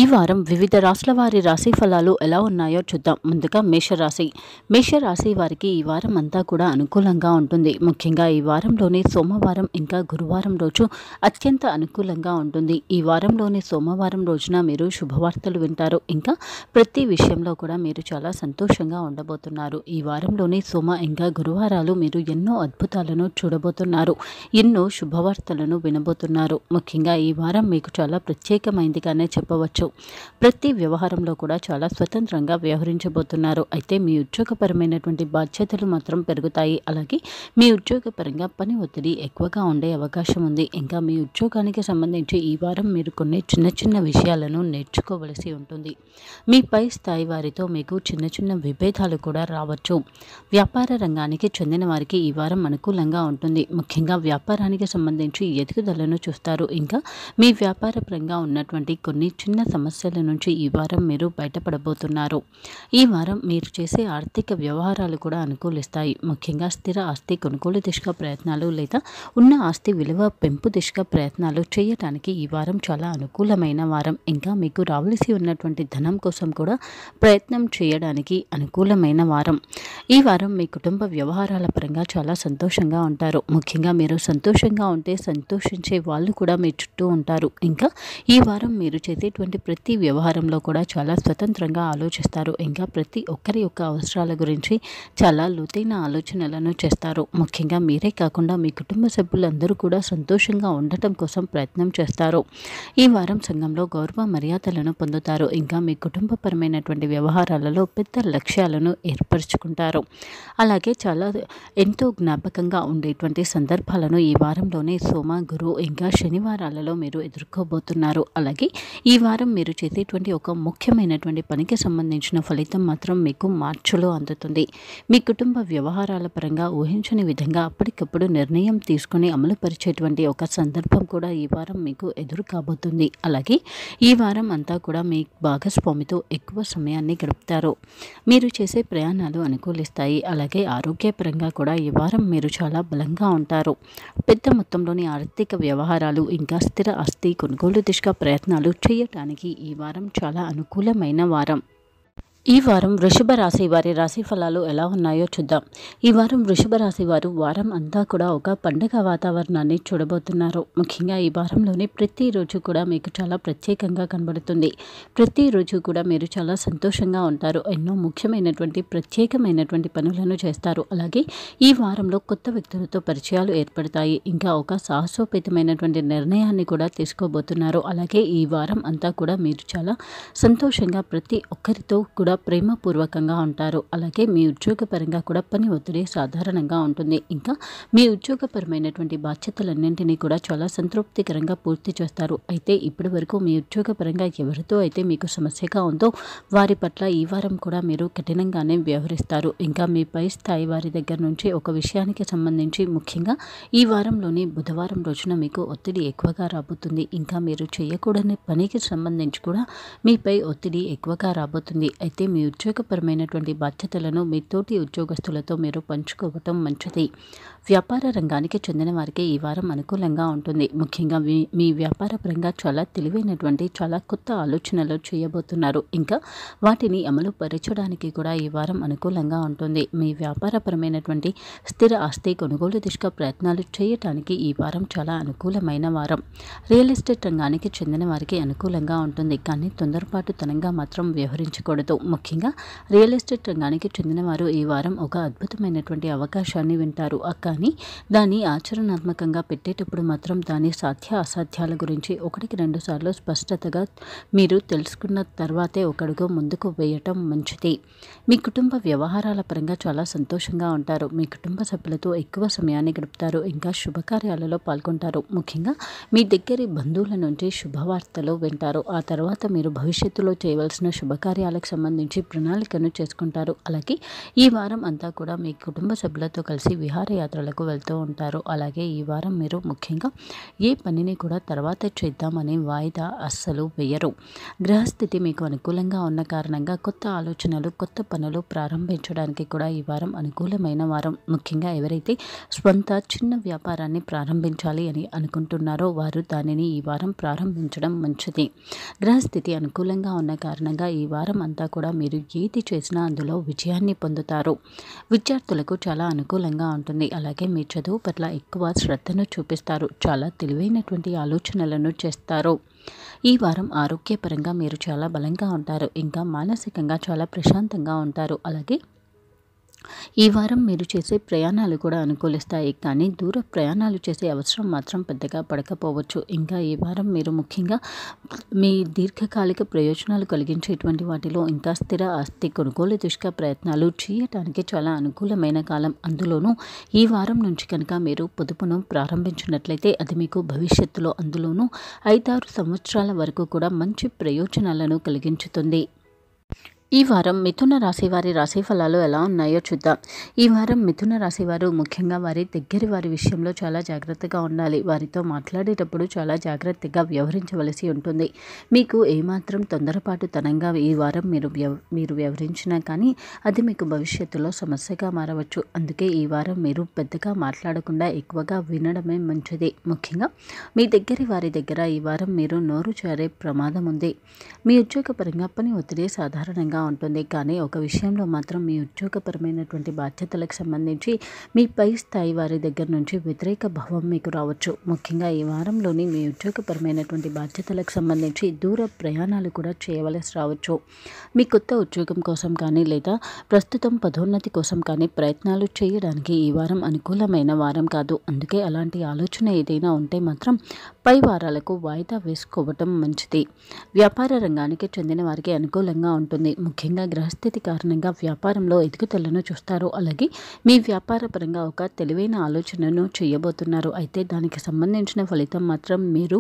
ఈ వారం వివిధ రాశుల వారి రాశి ఫలాలు ఎలా ఉన్నాయో చూద్దాం. ముందుగా మేషరాశి. మేషరాశి వారికి ఈ వారం అంతా కూడా అనుకూలంగా ఉంటుంది. ముఖ్యంగా ఈ వారంలోని సోమవారం ఇంకా గురువారం రోజు అత్యంత అనుకూలంగా ఉంటుంది. ఈ వారంలోని సోమవారం రోజున మీరు శుభవార్తలు వింటారు. ఇంకా ప్రతి విషయంలో కూడా మీరు చాలా సంతోషంగా ఉండబోతున్నారు. ఈ వారంలోని సోమ ఇంకా గురువారాలు మీరు ఎన్నో అద్భుతాలను చూడబోతున్నారు. ఎన్నో శుభవార్తలను వినబోతున్నారు. ముఖ్యంగా ఈ వారం మీకు చాలా ప్రత్యేకమైనదిగానే చెప్పవచ్చు. ప్రతి వ్యవహారంలో కూడా చాలా స్వతంత్రంగా వ్యవహరించబోతున్నారు. అయితే మీ ఉద్యోగపరమైనటువంటి బాధ్యతలు మాత్రం పెరుగుతాయి. అలాగే మీ ఉద్యోగపరంగా పని ఒత్తిడి ఎక్కువగా ఉండే అవకాశం ఉంది. ఇంకా మీ ఉద్యోగానికి సంబంధించి ఈ వారం మీరు కొన్ని చిన్న చిన్న విషయాలను నేర్చుకోవలసి ఉంటుంది. మీ పై స్థాయి వారితో మీకు చిన్న చిన్న విభేదాలు కూడా రావచ్చు. వ్యాపార రంగానికి చెందిన వారికి ఈ వారం అనుకూలంగా ఉంటుంది. ముఖ్యంగా వ్యాపారానికి సంబంధించి ఎదుగుదలను చూస్తారు. ఇంకా మీ వ్యాపార పరంగా ఉన్నటువంటి కొన్ని చిన్న సమస్యల నుంచి ఈ వారం మీరు బయటపడబోతున్నారు. ఈ వారం మీరు చేసే ఆర్థిక వ్యవహారాలు కూడా అనుకూలిస్తాయి. ముఖ్యంగా స్థిర ఆస్తి కొనుగోలు దిశగా ప్రయత్నాలు లేదా ఉన్న ఆస్తి విలువ పెంపు దిశగా ప్రయత్నాలు చేయడానికి ఈ వారం చాలా అనుకూలమైన వారం. ఇంకా మీకు రావలసి ఉన్నటువంటి ధనం కోసం కూడా ప్రయత్నం చేయడానికి అనుకూలమైన వారం. ఈ వారం మీ కుటుంబ వ్యవహారాల పరంగా చాలా సంతోషంగా ఉంటారు. ముఖ్యంగా మీరు సంతోషంగా ఉంటే సంతోషించే వాళ్ళు కూడా మీ చుట్టూ ఉంటారు. ఇంకా ఈ వారం మీరు చేసేటువంటి ప్రతి వ్యవహారంలో కూడా చాలా స్వతంత్రంగా ఆలోచిస్తారు. ఇంకా ప్రతి ఒక్కరి యొక్క అవసరాల గురించి చాలా లోతైన ఆలోచనలను చేస్తారు. ముఖ్యంగా మీరే కాకుండా మీ కుటుంబ సభ్యులందరూ కూడా సంతోషంగా ఉండటం కోసం ప్రయత్నం చేస్తారు. ఈ వారం సంఘంలో గౌరవ మర్యాదలను పొందుతారు. ఇంకా మీ కుటుంబపరమైనటువంటి వ్యవహారాలలో పెద్ద లక్ష్యాలను ఏర్పరచుకుంటారు. అలాగే చాలా ఎంతో జ్ఞాపకంగా ఉండేటువంటి సందర్భాలను ఈ వారంలోనే సోమ, గురు ఇంకా శనివారాలలో మీరు ఎదుర్కోబోతున్నారు. అలాగే ఈ వారం మీరు చేసేటువంటి ఒక ముఖ్యమైనటువంటి పనికి సంబంధించిన ఫలితం మాత్రం మీకు మార్చిలో అందుతుంది. మీ కుటుంబ వ్యవహారాల పరంగా ఊహించని విధంగా అప్పటికప్పుడు నిర్ణయం తీసుకుని అమలుపరిచేటువంటి ఒక సందర్భం కూడా ఈ వారం మీకు ఎదురు కాబోతుంది. అలాగే ఈ వారం అంతా కూడా మీ భాగస్వామితో ఎక్కువ సమయాన్ని గడుపుతారు. మీరు చేసే ప్రయాణాలు అనుకూలిస్తాయి. అలాగే ఆరోగ్యపరంగా కూడా ఈ వారం మీరు చాలా బలంగా ఉంటారు. పెద్ద మొత్తంలోని ఆర్థిక వ్యవహారాలు ఇంకా స్థిర ఆస్తి కొనుగోలు దిశగా ప్రయత్నాలు చేయటానికి ఈ వారం చాలా అనుకూలమైన వారం. ఈ వారం వృషభ రాశి వారి రాశి ఫలాలు ఎలా ఉన్నాయో చూద్దాం. ఈ వారం వృషభ రాశి వారు వారం అంతా కూడా ఒక పండుగ వాతావరణాన్ని చూడబోతున్నారు. ముఖ్యంగా ఈ వారంలోని ప్రతిరోజు కూడా మీకు చాలా ప్రత్యేకంగా కనబడుతుంది. ప్రతిరోజు కూడా మీరు చాలా సంతోషంగా ఉంటారు. ఎన్నో ముఖ్యమైనటువంటి ప్రత్యేకమైనటువంటి పనులను చేస్తారు. అలాగే ఈ వారంలో కొత్త వ్యక్తులతో పరిచయాలు ఏర్పడతాయి. ఇంకా ఒక సాహసోపేతమైనటువంటి నిర్ణయాన్ని కూడా తీసుకోబోతున్నారు. అలాగే ఈ వారం అంతా కూడా మీరు చాలా సంతోషంగా ప్రతి ఒక్కరితో కూడా ప్రేమపూర్వకంగా ఉంటారు. అలాగే మీ ఉద్యోగపరంగా కూడా పని ఒత్తిడి సాధారణంగా ఉంటుంది. ఇంకా మీ ఉద్యోగపరమైనటువంటి బాధ్యతలన్నింటినీ కూడా చాలా సంతృప్తికరంగా పూర్తి చేస్తారు. అయితే ఇప్పటి వరకు మీ ఉద్యోగపరంగా ఎవరితో అయితే మీకు సమస్యగా ఉందో వారి పట్ల ఈ వారం కూడా మీరు కఠినంగానే వ్యవహరిస్తారు. ఇంకా మీ పై స్థాయి వారి దగ్గర నుంచి ఒక విషయానికి సంబంధించి ముఖ్యంగా ఈ వారంలోని బుధవారం రోజున మీకు ఒత్తిడి ఎక్కువగా రాబోతుంది. ఇంకా మీరు చేయకూడని పనికి సంబంధించి కూడా మీపై ఒత్తిడి ఎక్కువగా రాబోతుంది. అయితే మీ ఉద్యోగపరమైనటువంటి బాధ్యతలను మీ తోటి ఉద్యోగస్తులతో మీరు పంచుకోవటం మంచిది. వ్యాపార రంగానికి చెందిన వారికి ఈ వారం అనుకూలంగా ఉంటుంది. ముఖ్యంగా మీ వ్యాపార పరంగా చాలా తెలివైనటువంటి చాలా కొత్త ఆలోచనలు చేయబోతున్నారు. ఇంకా వాటిని అమలు పరచడానికి కూడా ఈ వారం అనుకూలంగా ఉంటుంది. మీ వ్యాపారపరమైనటువంటి స్థిర ఆస్తి కొనుగోలు దిశగా ప్రయత్నాలు చేయటానికి ఈ వారం చాలా అనుకూలమైన వారం. రియల్ ఎస్టేట్ రంగానికి చెందిన వారికి అనుకూలంగా ఉంటుంది. కానీ తొందరపాటుతనంగా మాత్రం వ్యవహరించకూడదు. ముఖ్యంగా రియల్ ఎస్టేట్ రంగానికి చెందిన వారు ఈ వారం ఒక అద్భుతమైనటువంటి అవకాశాన్ని వింటారు. కానీ దాన్ని ఆచరణాత్మకంగా పెట్టేటప్పుడు మాత్రం దాని సాధ్య అసాధ్యాల గురించి ఒకటికి 2 సార్లు స్పష్టతగా మీరు తెలుసుకున్న తర్వాతే ఒక అడుగు ముందుకు వేయటం మంచిది. మీ కుటుంబ వ్యవహారాల పరంగా చాలా సంతోషంగా ఉంటారు. మీ కుటుంబ సభ్యులతో ఎక్కువ సమయాన్ని గడుపుతారు. ఇంకా శుభకార్యాలలో పాల్గొంటారు. ముఖ్యంగా మీ దగ్గరి బంధువుల నుంచి శుభవార్తలు వింటారు. ఆ తర్వాత మీరు భవిష్యత్తులో చేయవలసిన శుభకార్యాలకు సంబంధించి సంబంధించి ప్రణాళికను చేసుకుంటారు. అలాగే ఈ వారం అంతా కూడా మీ కుటుంబ సభ్యులతో కలిసి విహారయాత్రలకు వెళ్తూ ఉంటారు. అలాగే ఈ వారం మీరు ముఖ్యంగా ఏ పనిని కూడా తర్వాత చేద్దామని వాయిదా అస్సలు వేయరు. గ్రహస్థితి మీకు అనుకూలంగా ఉన్న కారణంగా కొత్త ఆలోచనలు, కొత్త పనులు ప్రారంభించడానికి కూడా ఈ వారం అనుకూలమైన వారం. ముఖ్యంగా ఎవరైతే స్వంత చిన్న వ్యాపారాన్ని ప్రారంభించాలి అని అనుకుంటున్నారో వారు దానిని ఈ వారం ప్రారంభించడం మంచిది. గ్రహస్థితి అనుకూలంగా ఉన్న కారణంగా ఈ వారం అంతా కూడా మీరు ఏది చేసినా అందులో విజయాన్ని పొందుతారు. విద్యార్థులకు చాలా అనుకూలంగా ఉంటుంది. అలాగే మీ చదువు పట్ల ఎక్కువ శ్రద్ధను చూపిస్తారు. చాలా తెలివైనటువంటి ఆలోచనలను చేస్తారు. ఈ వారం ఆరోగ్యపరంగా మీరు చాలా బలంగా ఉంటారు. ఇంకా మానసికంగా చాలా ప్రశాంతంగా ఉంటారు. అలాగే ఈ వారం మీరు చేసే ప్రయాణాలు కూడా అనుకూలిస్తాయి. కానీ దూర ప్రయాణాలు చేసే అవసరం మాత్రం పెద్దగా పడకపోవచ్చు. ఇంకా ఈ వారం మీరు ముఖ్యంగా మీ దీర్ఘకాలిక ప్రయోజనాలు కలిగించేటువంటి వాటిలో ఇంకా స్థిర ఆస్తి కొనుగోలు దిశగా ప్రయత్నాలు చేయటానికి చాలా అనుకూలమైన కాలం. అందులోనూ ఈ వారం నుంచి కనుక మీరు పొదుపును ప్రారంభించినట్లయితే అది మీకు భవిష్యత్తులో అందులోనూ 5-6 సంవత్సరాల వరకు కూడా మంచి ప్రయోజనాలను కలిగించుతుంది. ఈ వారం మిథున రాశి వారి రాశి ఫలాలు ఎలా ఉన్నాయో చూద్దాం. ఈ వారం మిథున రాశి వారు ముఖ్యంగా వారి దగ్గరి వారి విషయంలో చాలా జాగ్రత్తగా ఉండాలి. వారితో మాట్లాడేటప్పుడు చాలా జాగ్రత్తగా వ్యవహరించవలసి ఉంటుంది. మీకు ఏమాత్రం తొందరపాటుతనంగా ఈ వారం మీరు వ్యవహరించినా కానీ అది మీకు భవిష్యత్తులో సమస్యగా మారవచ్చు. అందుకే ఈ వారం మీరు పెద్దగా మాట్లాడకుండా ఎక్కువగా వినడమే మంచిది. ముఖ్యంగా మీ దగ్గరి వారి దగ్గర ఈ వారం మీరు నోరు జారే ప్రమాదం ఉంది. మీ ఉద్యోగపరంగా పని ఒత్తిడి సాధారణంగా ఉంటుంది. కానీ ఒక విషయంలో మాత్రం మీ ఉద్యోగపరమైనటువంటి బాధ్యతలకు సంబంధించి మీ పై స్థాయి వారి దగ్గర నుంచి వ్యతిరేక భావం మీకు రావచ్చు. ముఖ్యంగా ఈ వారంలోని మీ ఉద్యోగపరమైనటువంటి బాధ్యతలకు సంబంధించి దూర ప్రయాణాలు కూడా చేయవలసి రావచ్చు. మీ కొత్త ఉద్యోగం కోసం కానీ లేదా ప్రస్తుతం పదోన్నతి కోసం కానీ ప్రయత్నాలు చేయడానికి ఈ వారం అనుకూలమైన వారం కాదు. అందుకే అలాంటి ఆలోచన ఏదైనా ఉంటే మాత్రం పై వారాలకు వాయిదా వేసుకోవటం మంచిది. వ్యాపార రంగానికి చెందిన వారికి అనుకూలంగా ఉంటుంది. ముఖ్యంగా గ్రహస్థితి కారణంగా వ్యాపారంలో ఎదుగుదలను చూస్తారు. అలాగే మీ వ్యాపార పరంగా ఒక తెలివైన ఆలోచనను చేయబోతున్నారు. అయితే దానికి సంబంధించిన ఫలితం మాత్రం మీరు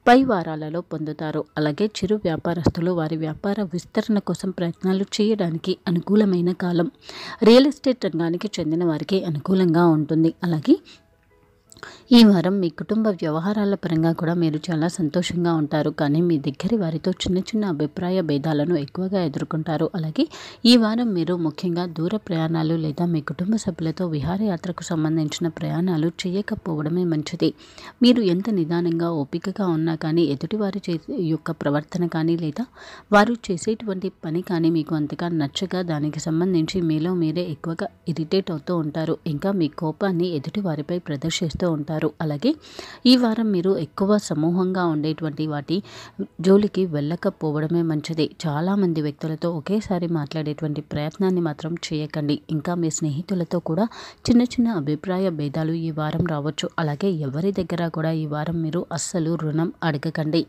పై వారాలలో పొందుతారు. అలాగే చిరు వ్యాపారస్తులు వారి వ్యాపార విస్తరణ కోసం ప్రయత్నాలు చేయడానికి అనుకూలమైన కాలం. రియల్ ఎస్టేట్ రంగానికి చెందిన వారికి అనుకూలంగా ఉంటుంది. అలాగే ఈ వారం మీ కుటుంబ వ్యవహారాల పరంగా కూడా మీరు చాలా సంతోషంగా ఉంటారు. కానీ మీ దగ్గరి వారితో చిన్న చిన్న అభిప్రాయ భేదాలను ఎక్కువగా ఎదుర్కొంటారు. అలాగే ఈ వారం మీరు ముఖ్యంగా దూర ప్రయాణాలు లేదా మీ కుటుంబ సభ్యులతో విహారయాత్రకు సంబంధించిన ప్రయాణాలు చేయకపోవడమే మంచిది. మీరు ఎంత నిదానంగా ఓపికగా ఉన్నా కానీ ఎదుటివారి యొక్క ప్రవర్తన కానీ లేదా వారు చేసేటువంటి పని కానీ మీకు అంతగా నచ్చగా దానికి సంబంధించి మీలో మీరే ఎక్కువగా ఇరిటేట్ అవుతూ ఉంటారు. ఇంకా మీ కోపాన్ని ఎదుటి వారిపై ప్రదర్శిస్తూ ఉంటారు. అలాగే ఈ వారం మీరు ఎక్కువ సమూహంగా ఉండేటువంటి వాటి జోలికి వెళ్ళకపోవడమే మంచిది. చాలామంది వ్యక్తులతో ఒకేసారి మాట్లాడేటువంటి ప్రయత్నాన్ని మాత్రం చేయకండి. ఇంకా మీ స్నేహితులతో కూడా చిన్న చిన్న అభిప్రాయ భేదాలు ఈ వారం రావచ్చు. అలాగే ఎవరి దగ్గర కూడా ఈ వారం మీరు అస్సలు రుణం అడగకండి.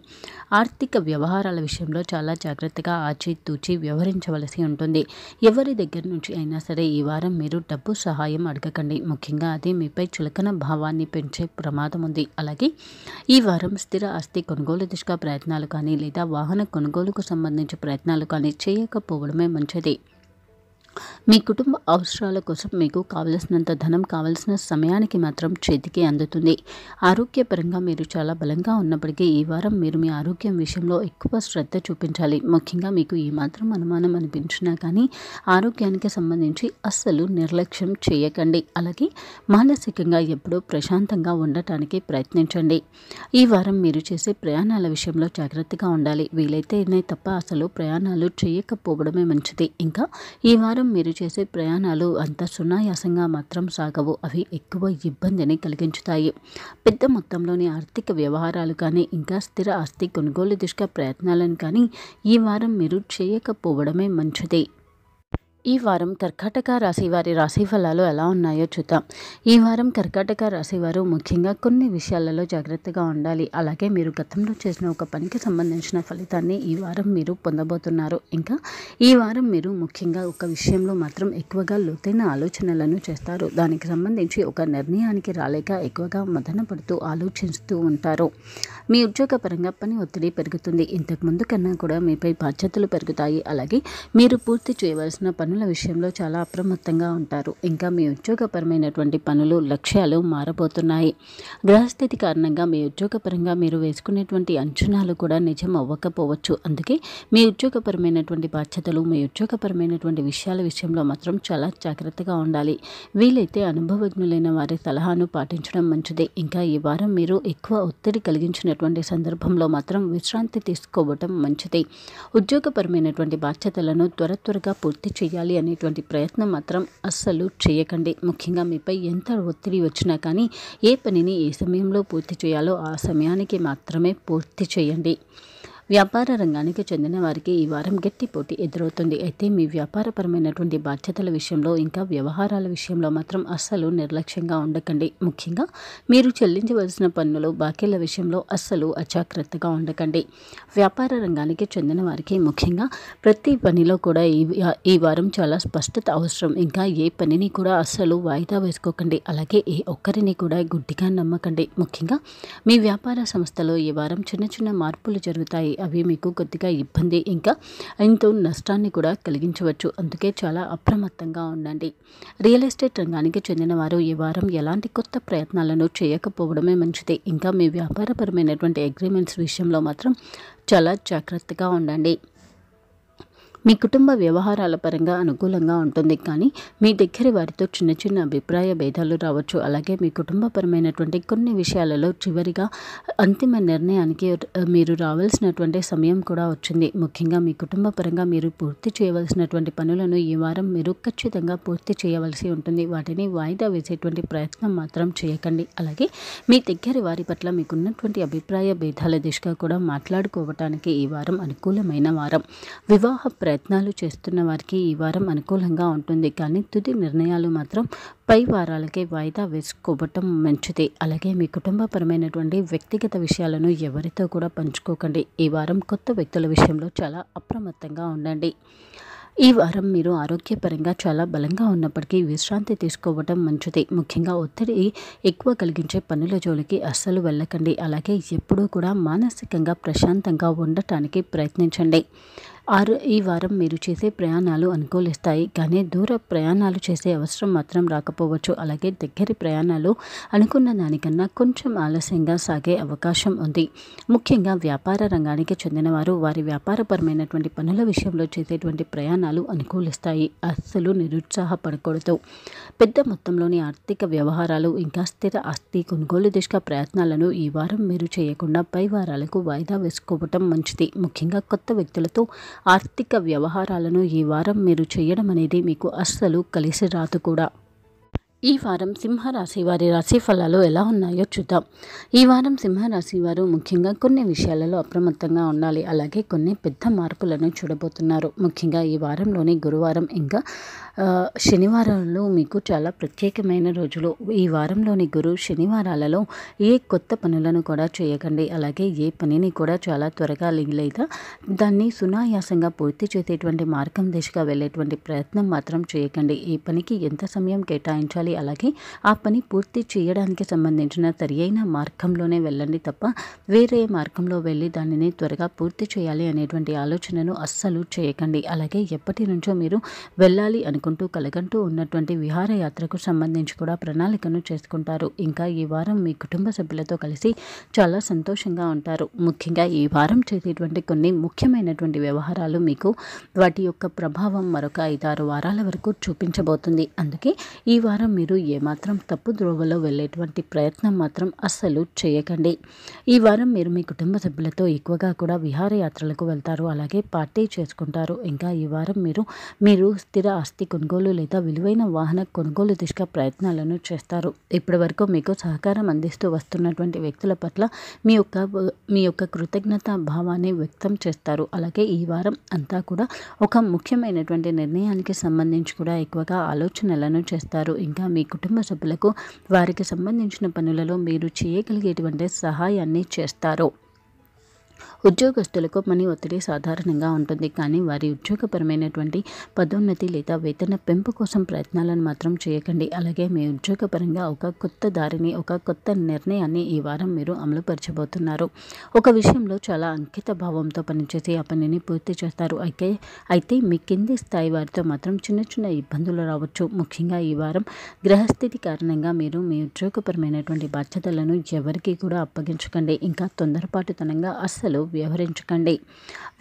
ఆర్థిక వ్యవహారాల విషయంలో చాలా జాగ్రత్తగా ఆచితూచి వ్యవహరించవలసి ఉంటుంది. ఎవరి దగ్గర నుంచి అయినా సరే ఈ వారం మీరు డబ్బు సహాయం అడగకండి. ముఖ్యంగా అది మీపై చులకన భావాన్ని పెంచే ప్రమాదం ఉంది. అలాగే ఈ వారం స్థిర ఆస్తి కొనుగోలు దిశగా ప్రయత్నాలు కానీ లేదా వాహన కొనుగోలుకు సంబంధించి ప్రయత్నాలు కానీ చేయకపోవడమే మంచిది. మీ కుటుంబ అవసరాల కోసం మీకు కావలసినంత ధనం కావలసిన సమయానికి మాత్రం చేతికి అందుతుంది. ఆరోగ్యపరంగా మీరు చాలా బలంగా ఉన్నప్పటికీ ఈ వారం మీరు మీ ఆరోగ్యం విషయంలో ఎక్కువ శ్రద్ధ చూపించాలి. ముఖ్యంగా మీకు ఏమాత్రం అనుమానం అనిపించినా కానీ ఆరోగ్యానికి సంబంధించి అస్సలు నిర్లక్ష్యం చేయకండి. అలాగే మానసికంగా ఎప్పుడూ ప్రశాంతంగా ఉండటానికి ప్రయత్నించండి. ఈ వారం మీరు చేసే ప్రయాణాల విషయంలో జాగ్రత్తగా ఉండాలి. వీలైతేనే తప్ప అసలు ప్రయాణాలు చేయకపోవడమే మంచిది. ఇంకా ఈ వారం మీరు చేసే ప్రయాణాలు అంత సునాయాసంగా మాత్రం సాగవు. అవి ఎక్కువ ఇబ్బందిని కలిగించుతాయి. పెద్ద మొత్తంలోని ఆర్థిక వ్యవహారాలు కానీ ఇంకా స్థిర ఆస్తి కొనుగోలు దిశగా ప్రయత్నాలను కానీ ఈ వారం మీరు చేయకపోవడమే మంచిది. ఈ వారం కర్కాటక రాశి వారి రాశి ఫలాలు ఎలా ఉన్నాయో చూద్దాం. ఈ వారం కర్కాటక రాశి వారు ముఖ్యంగా కొన్ని విషయాలలో జాగ్రత్తగా ఉండాలి. అలాగే మీరు గతంలో చేసిన ఒక పనికి సంబంధించిన ఫలితాన్ని ఈ వారం మీరు పొందబోతున్నారు. ఇంకా ఈ వారం మీరు ముఖ్యంగా ఒక విషయంలో మాత్రం ఎక్కువగా లోతైన ఆలోచనలను చేస్తారు. దానికి సంబంధించి ఒక నిర్ణయానికి రాలేక ఎక్కువగా మదన పడుతూ ఆలోచిస్తూ ఉంటారు. మీ ఉద్యోగపరంగా పని ఒత్తిడి పెరుగుతుంది. ఇంతకు ముందు కన్నా కూడా మీపై బాధ్యతలు పెరుగుతాయి. అలాగే మీరు పూర్తి చేయవలసిన పనుల విషయంలో చాలా అప్రమత్తంగా ఉంటారు. ఇంకా మీ ఉద్యోగపరమైనటువంటి పనులు లక్ష్యాలు మారబోతున్నాయి. గ్రహస్థితి కారణంగా మీ ఉద్యోగపరంగా మీరు వేసుకునేటువంటి అంచనాలు కూడా నిజం అవ్వకపోవచ్చు. అందుకే మీ ఉద్యోగపరమైనటువంటి బాధ్యతలు, మీ ఉద్యోగపరమైనటువంటి విషయాల విషయంలో మాత్రం చాలా జాగ్రత్తగా ఉండాలి. వీలైతే అనుభవజ్ఞులైన వారి సలహాను పాటించడం మంచిది. ఇంకా ఈ వారం మీరు ఎక్కువ ఒత్తిడి కలిగించినటువంటి సందర్భంలో మాత్రం విశ్రాంతి తీసుకోవటం మంచిది. ఉద్యోగపరమైనటువంటి బాధ్యతలను త్వరగా పూర్తి చేయాలి అనేటువంటి ప్రయత్నం మాత్రం అస్సలు చేయకండి. ముఖ్యంగా మీపై ఎంత ఒత్తిడి వచ్చినా కానీ ఏ పనిని ఏ సమయంలో పూర్తి చేయాలో ఆ సమయానికి మాత్రమే పూర్తి చేయండి. వ్యాపార రంగానికి చెందిన వారికి ఈ వారం గట్టి పోటీ ఎదురవుతుంది. అయితే మీ వ్యాపారపరమైనటువంటి బాధ్యతల విషయంలో ఇంకా వ్యవహారాల విషయంలో మాత్రం అస్సలు నిర్లక్ష్యంగా ఉండకండి. ముఖ్యంగా మీరు చెల్లించవలసిన పన్నులు, బాకీల విషయంలో అస్సలు అజాగ్రత్తగా ఉండకండి. వ్యాపార రంగానికి చెందిన వారికి ముఖ్యంగా ప్రతి పనిలో కూడా ఈ వారం చాలా స్పష్టత అవసరం. ఇంకా ఏ పనిని కూడా అస్సలు వాయిదా వేసుకోకండి. అలాగే ఏ ఒక్కరిని కూడా గుడ్డిగా నమ్మకండి. ముఖ్యంగా మీ వ్యాపార సంస్థలో ఈ వారం చిన్న మార్పులు జరుగుతాయి. అవి మీకు కొద్దిగా ఇబ్బంది, ఇంకా ఎంతో నష్టాన్ని కూడా కలిగించవచ్చు. అందుకే చాలా అప్రమత్తంగా ఉండండి. రియల్ ఎస్టేట్ రంగానికి చెందిన వారు ఈ వారం ఎలాంటి కొత్త ప్రయత్నాలను చేయకపోవడమే మంచిది. ఇంకా మీ వ్యాపారపరమైనటువంటి అగ్రిమెంట్స్ విషయంలో మాత్రం చాలా జాగ్రత్తగా ఉండండి. మీ కుటుంబ వ్యవహారాల పరంగా అనుకూలంగా ఉంటుంది. కానీ మీ దగ్గర వారితో చిన్న అభిప్రాయ భేదాలు రావచ్చు. అలాగే మీ కుటుంబపరమైనటువంటి కొన్ని విషయాలలో చివరిగా అంతిమ నిర్ణయానికి మీరు రావాల్సినటువంటి సమయం కూడా వచ్చింది. ముఖ్యంగా మీ కుటుంబ పరంగా మీరు పూర్తి చేయవలసినటువంటి పనులను ఈ వారం మీరు ఖచ్చితంగా పూర్తి చేయవలసి ఉంటుంది. వాటిని వాయిదా వేసేటువంటి ప్రయత్నం మాత్రం చేయకండి. అలాగే మీ దగ్గర వారి పట్ల మీకున్నటువంటి అభిప్రాయ భేదాల దిశగా కూడా మాట్లాడుకోవటానికి ఈ వారం అనుకూలమైన వారం. వివాహ ప్రయత్నాలు చేస్తున్న వారికి ఈ వారం అనుకూలంగా ఉంటుంది. కానీ తుది నిర్ణయాలు మాత్రం పై వారాలకే వాయిదా వేసుకోవటం మంచిది. అలాగే మీ కుటుంబపరమైనటువంటి వ్యక్తిగత విషయాలను ఎవరితో కూడా పంచుకోకండి. ఈ వారం కొత్త వ్యక్తుల విషయంలో చాలా అప్రమత్తంగా ఉండండి. ఈ వారం మీరు ఆరోగ్యపరంగా చాలా బలంగా ఉన్నప్పటికీ విశ్రాంతి తీసుకోవటం మంచిది. ముఖ్యంగా ఒత్తిడి ఎక్కువ కలిగించే పనుల జోలికి అస్సలు వెళ్ళకండి. అలాగే ఎప్పుడూ కూడా మానసికంగా ప్రశాంతంగా ఉండటానికి ప్రయత్నించండి. ఈ వారం మీరు చేసే ప్రయాణాలు అనుకూలిస్తాయి. కానీ దూర ప్రయాణాలు చేసే అవసరం మాత్రం రాకపోవచ్చు. అలాగే దగ్గరి ప్రయాణాలు అనుకున్న దానికన్నా కొంచెం ఆలస్యంగా సాగే అవకాశం ఉంది. ముఖ్యంగా వ్యాపార రంగానికి చెందిన వారు వారి వ్యాపారపరమైనటువంటి పనుల విషయంలో చేసేటువంటి ప్రయాణాలు అనుకూలిస్తాయి. అస్సలు నిరుత్సాహపడకూడదు. పెద్ద మొత్తంలోని ఆర్థిక వ్యవహారాలు, ఇంకా స్థిర ఆస్తి కొనుగోలు దిశగా ప్రయత్నాలను ఈ వారం మీరు చేయకుండా పై వారాలకు వాయిదా వేసుకోవటం మంచిది. ముఖ్యంగా కొత్త వ్యక్తులతో ఆర్థిక వ్యవహారాలను ఈ వారం మీరు చేయడం అనేది మీకు అస్సలు కలిసి రాదు కూడా. ఈ వారం సింహరాశి వారి రాశి ఫలాలు ఎలా ఉన్నాయో చూద్దాం. ఈ వారం సింహరాశి వారు ముఖ్యంగా కొన్ని విషయాలలో అప్రమత్తంగా ఉండాలి. అలాగే కొన్ని పెద్ద మార్పులను చూడబోతున్నారు. ముఖ్యంగా ఈ వారంలోని గురువారం ఇంకా శనివారాలు మీకు చాలా ప్రత్యేకమైన రోజులు. ఈ వారంలోని శనివారాలలో ఏ కొత్త పనులను కూడా చేయకండి. అలాగే ఏ పనిని కూడా చాలా త్వరగా లేదా దాన్ని సునాయాసంగా పూర్తి చేసేటువంటి మార్గం దిశగా వెళ్ళేటువంటి ప్రయత్నం మాత్రం చేయకండి. ఈ పనికి ఎంత సమయం కేటాయించాలి, అలాగే ఆ పని పూర్తి చేయడానికి సంబంధించిన సరియైన మార్గంలోనే వెళ్ళండి తప్ప వేరే మార్గంలో వెళ్ళి దానిని త్వరగా పూర్తి చేయాలి అనేటువంటి ఆలోచనను అస్సలు చేయకండి. అలాగే ఎప్పటి నుంచో మీరు వెళ్ళాలి అనుకుంటూ కలగంటూ ఉన్నటువంటి విహారయాత్రకు సంబంధించి కూడా ప్రణాళికను చేసుకుంటారు. ఇంకా ఈ వారం మీ కుటుంబ సభ్యులతో కలిసి చాలా సంతోషంగా ఉంటారు. ముఖ్యంగా ఈ వారం చేసేటువంటి కొన్ని ముఖ్యమైనటువంటి వ్యవహారాలు మీకు వాటి యొక్క ప్రభావం మరొక 5-6 వారాల వరకు చూపించబోతుంది. అందుకే ఈ వారం మీరు ఏమాత్రం తప్పు ద్రోవలో వెళ్ళేటువంటి ప్రయత్నం మాత్రం అస్సలు చేయకండి. ఈ వారం మీరు మీ కుటుంబ సభ్యులతో ఎక్కువగా కూడా విహారయాత్రలకు వెళ్తారు, అలాగే పార్టీ చేసుకుంటారు. ఇంకా ఈ వారం మీరు స్థిర ఆస్తి కొనుగోలు లేదా విలువైన వాహన కొనుగోలు దిశగా ప్రయత్నాలను చేస్తారు. ఇప్పటి వరకు మీకు సహకారం అందిస్తూ వస్తున్నటువంటి వ్యక్తుల పట్ల మీ యొక్క కృతజ్ఞత భావాన్ని వ్యక్తం చేస్తారు. అలాగే ఈ వారం అంతా కూడా ఒక ముఖ్యమైనటువంటి నిర్ణయానికి సంబంధించి కూడా ఎక్కువగా ఆలోచనలను చేస్తారు. ఇంకా మీ కుటుంబ సభ్యులకు వారికి సంబంధించిన పనులలో మీరు చేయగలిగేటువంటి సహాయాన్ని చేస్తారు. ఉద్యోగస్తులకు పని ఒత్తిడి సాధారణంగా ఉంటుంది, కానీ వారి ఉద్యోగపరమైనటువంటి పదోన్నతి లేదా వేతన పెంపు కోసం ప్రయత్నాలను మాత్రం చేయకండి. అలాగే మీ ఉద్యోగపరంగా ఒక కొత్త దారిని, ఒక కొత్త నిర్ణయాన్ని ఈ వారం మీరు అమలుపరచబోతున్నారు. ఒక విషయంలో చాలా అంకిత భావంతో పనిచేసి ఆ పనిని పూర్తి చేస్తారు. అయితే మీ కింది స్థాయి వారితో మాత్రం చిన్న చిన్న ఇబ్బందులు రావచ్చు. ముఖ్యంగా ఈ వారం గ్రహస్థితి కారణంగా మీరు మీ ఉద్యోగపరమైనటువంటి బాధ్యతలను ఎవరికీ కూడా అప్పగించకండి. ఇంకా తొందరపాటుతనంగా అస్సలు వ్యవహరించకండి.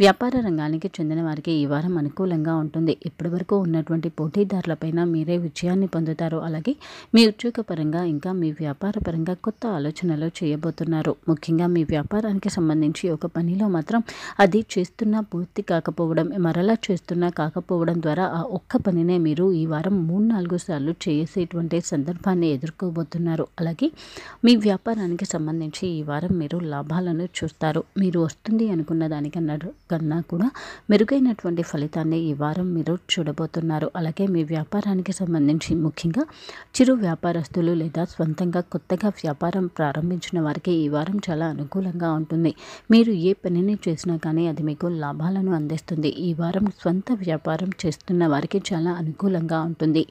వ్యాపార రంగానికి చెందిన వారికి ఈ వారం అనుకూలంగా ఉంటుంది. ఇప్పటి వరకు ఉన్నటువంటి పోటీదారులపైన మీరే విజయాన్ని పొందుతారు. అలాగే మీ ఉద్యోగపరంగా ఇంకా మీ వ్యాపార పరంగా కొత్త ఆలోచనలు చేయబోతున్నారు. ముఖ్యంగా మీ వ్యాపారానికి సంబంధించి ఒక పనిలో మాత్రం అది చేస్తున్నా పూర్తి కాకపోవడం, మరలా చేస్తున్నా కాకపోవడం ద్వారా ఆ ఒక్క పనినే మీరు ఈ వారం 3-4 సార్లు చేసేటువంటి సందర్భాన్ని ఎదుర్కోబోతున్నారు. అలాగే మీ వ్యాపారానికి సంబంధించి ఈ వారం మీరు లాభాలను చూస్తారు. మీరు వస్తుంది అనుకున్న దానికన్నా కూడా మెరుగైనటువంటి ఫలితాన్ని ఈ వారం మీరు చూడబోతున్నారు. అలాగే మీ వ్యాపారానికి సంబంధించి ముఖ్యంగా చిరు వ్యాపారస్తులు లేదా స్వంతంగా కొత్తగా వ్యాపారం ప్రారంభించిన వారికి ఈ వారం చాలా అనుకూలంగా ఉంటుంది. మీరు ఏ పనిని చేసినా కానీ అది మీకు లాభాలను అందిస్తుంది. ఈ వారం స్వంత వ్యాపారం చేస్తున్న వారికి చాలా అనుకూలంగా ఉంటుంది.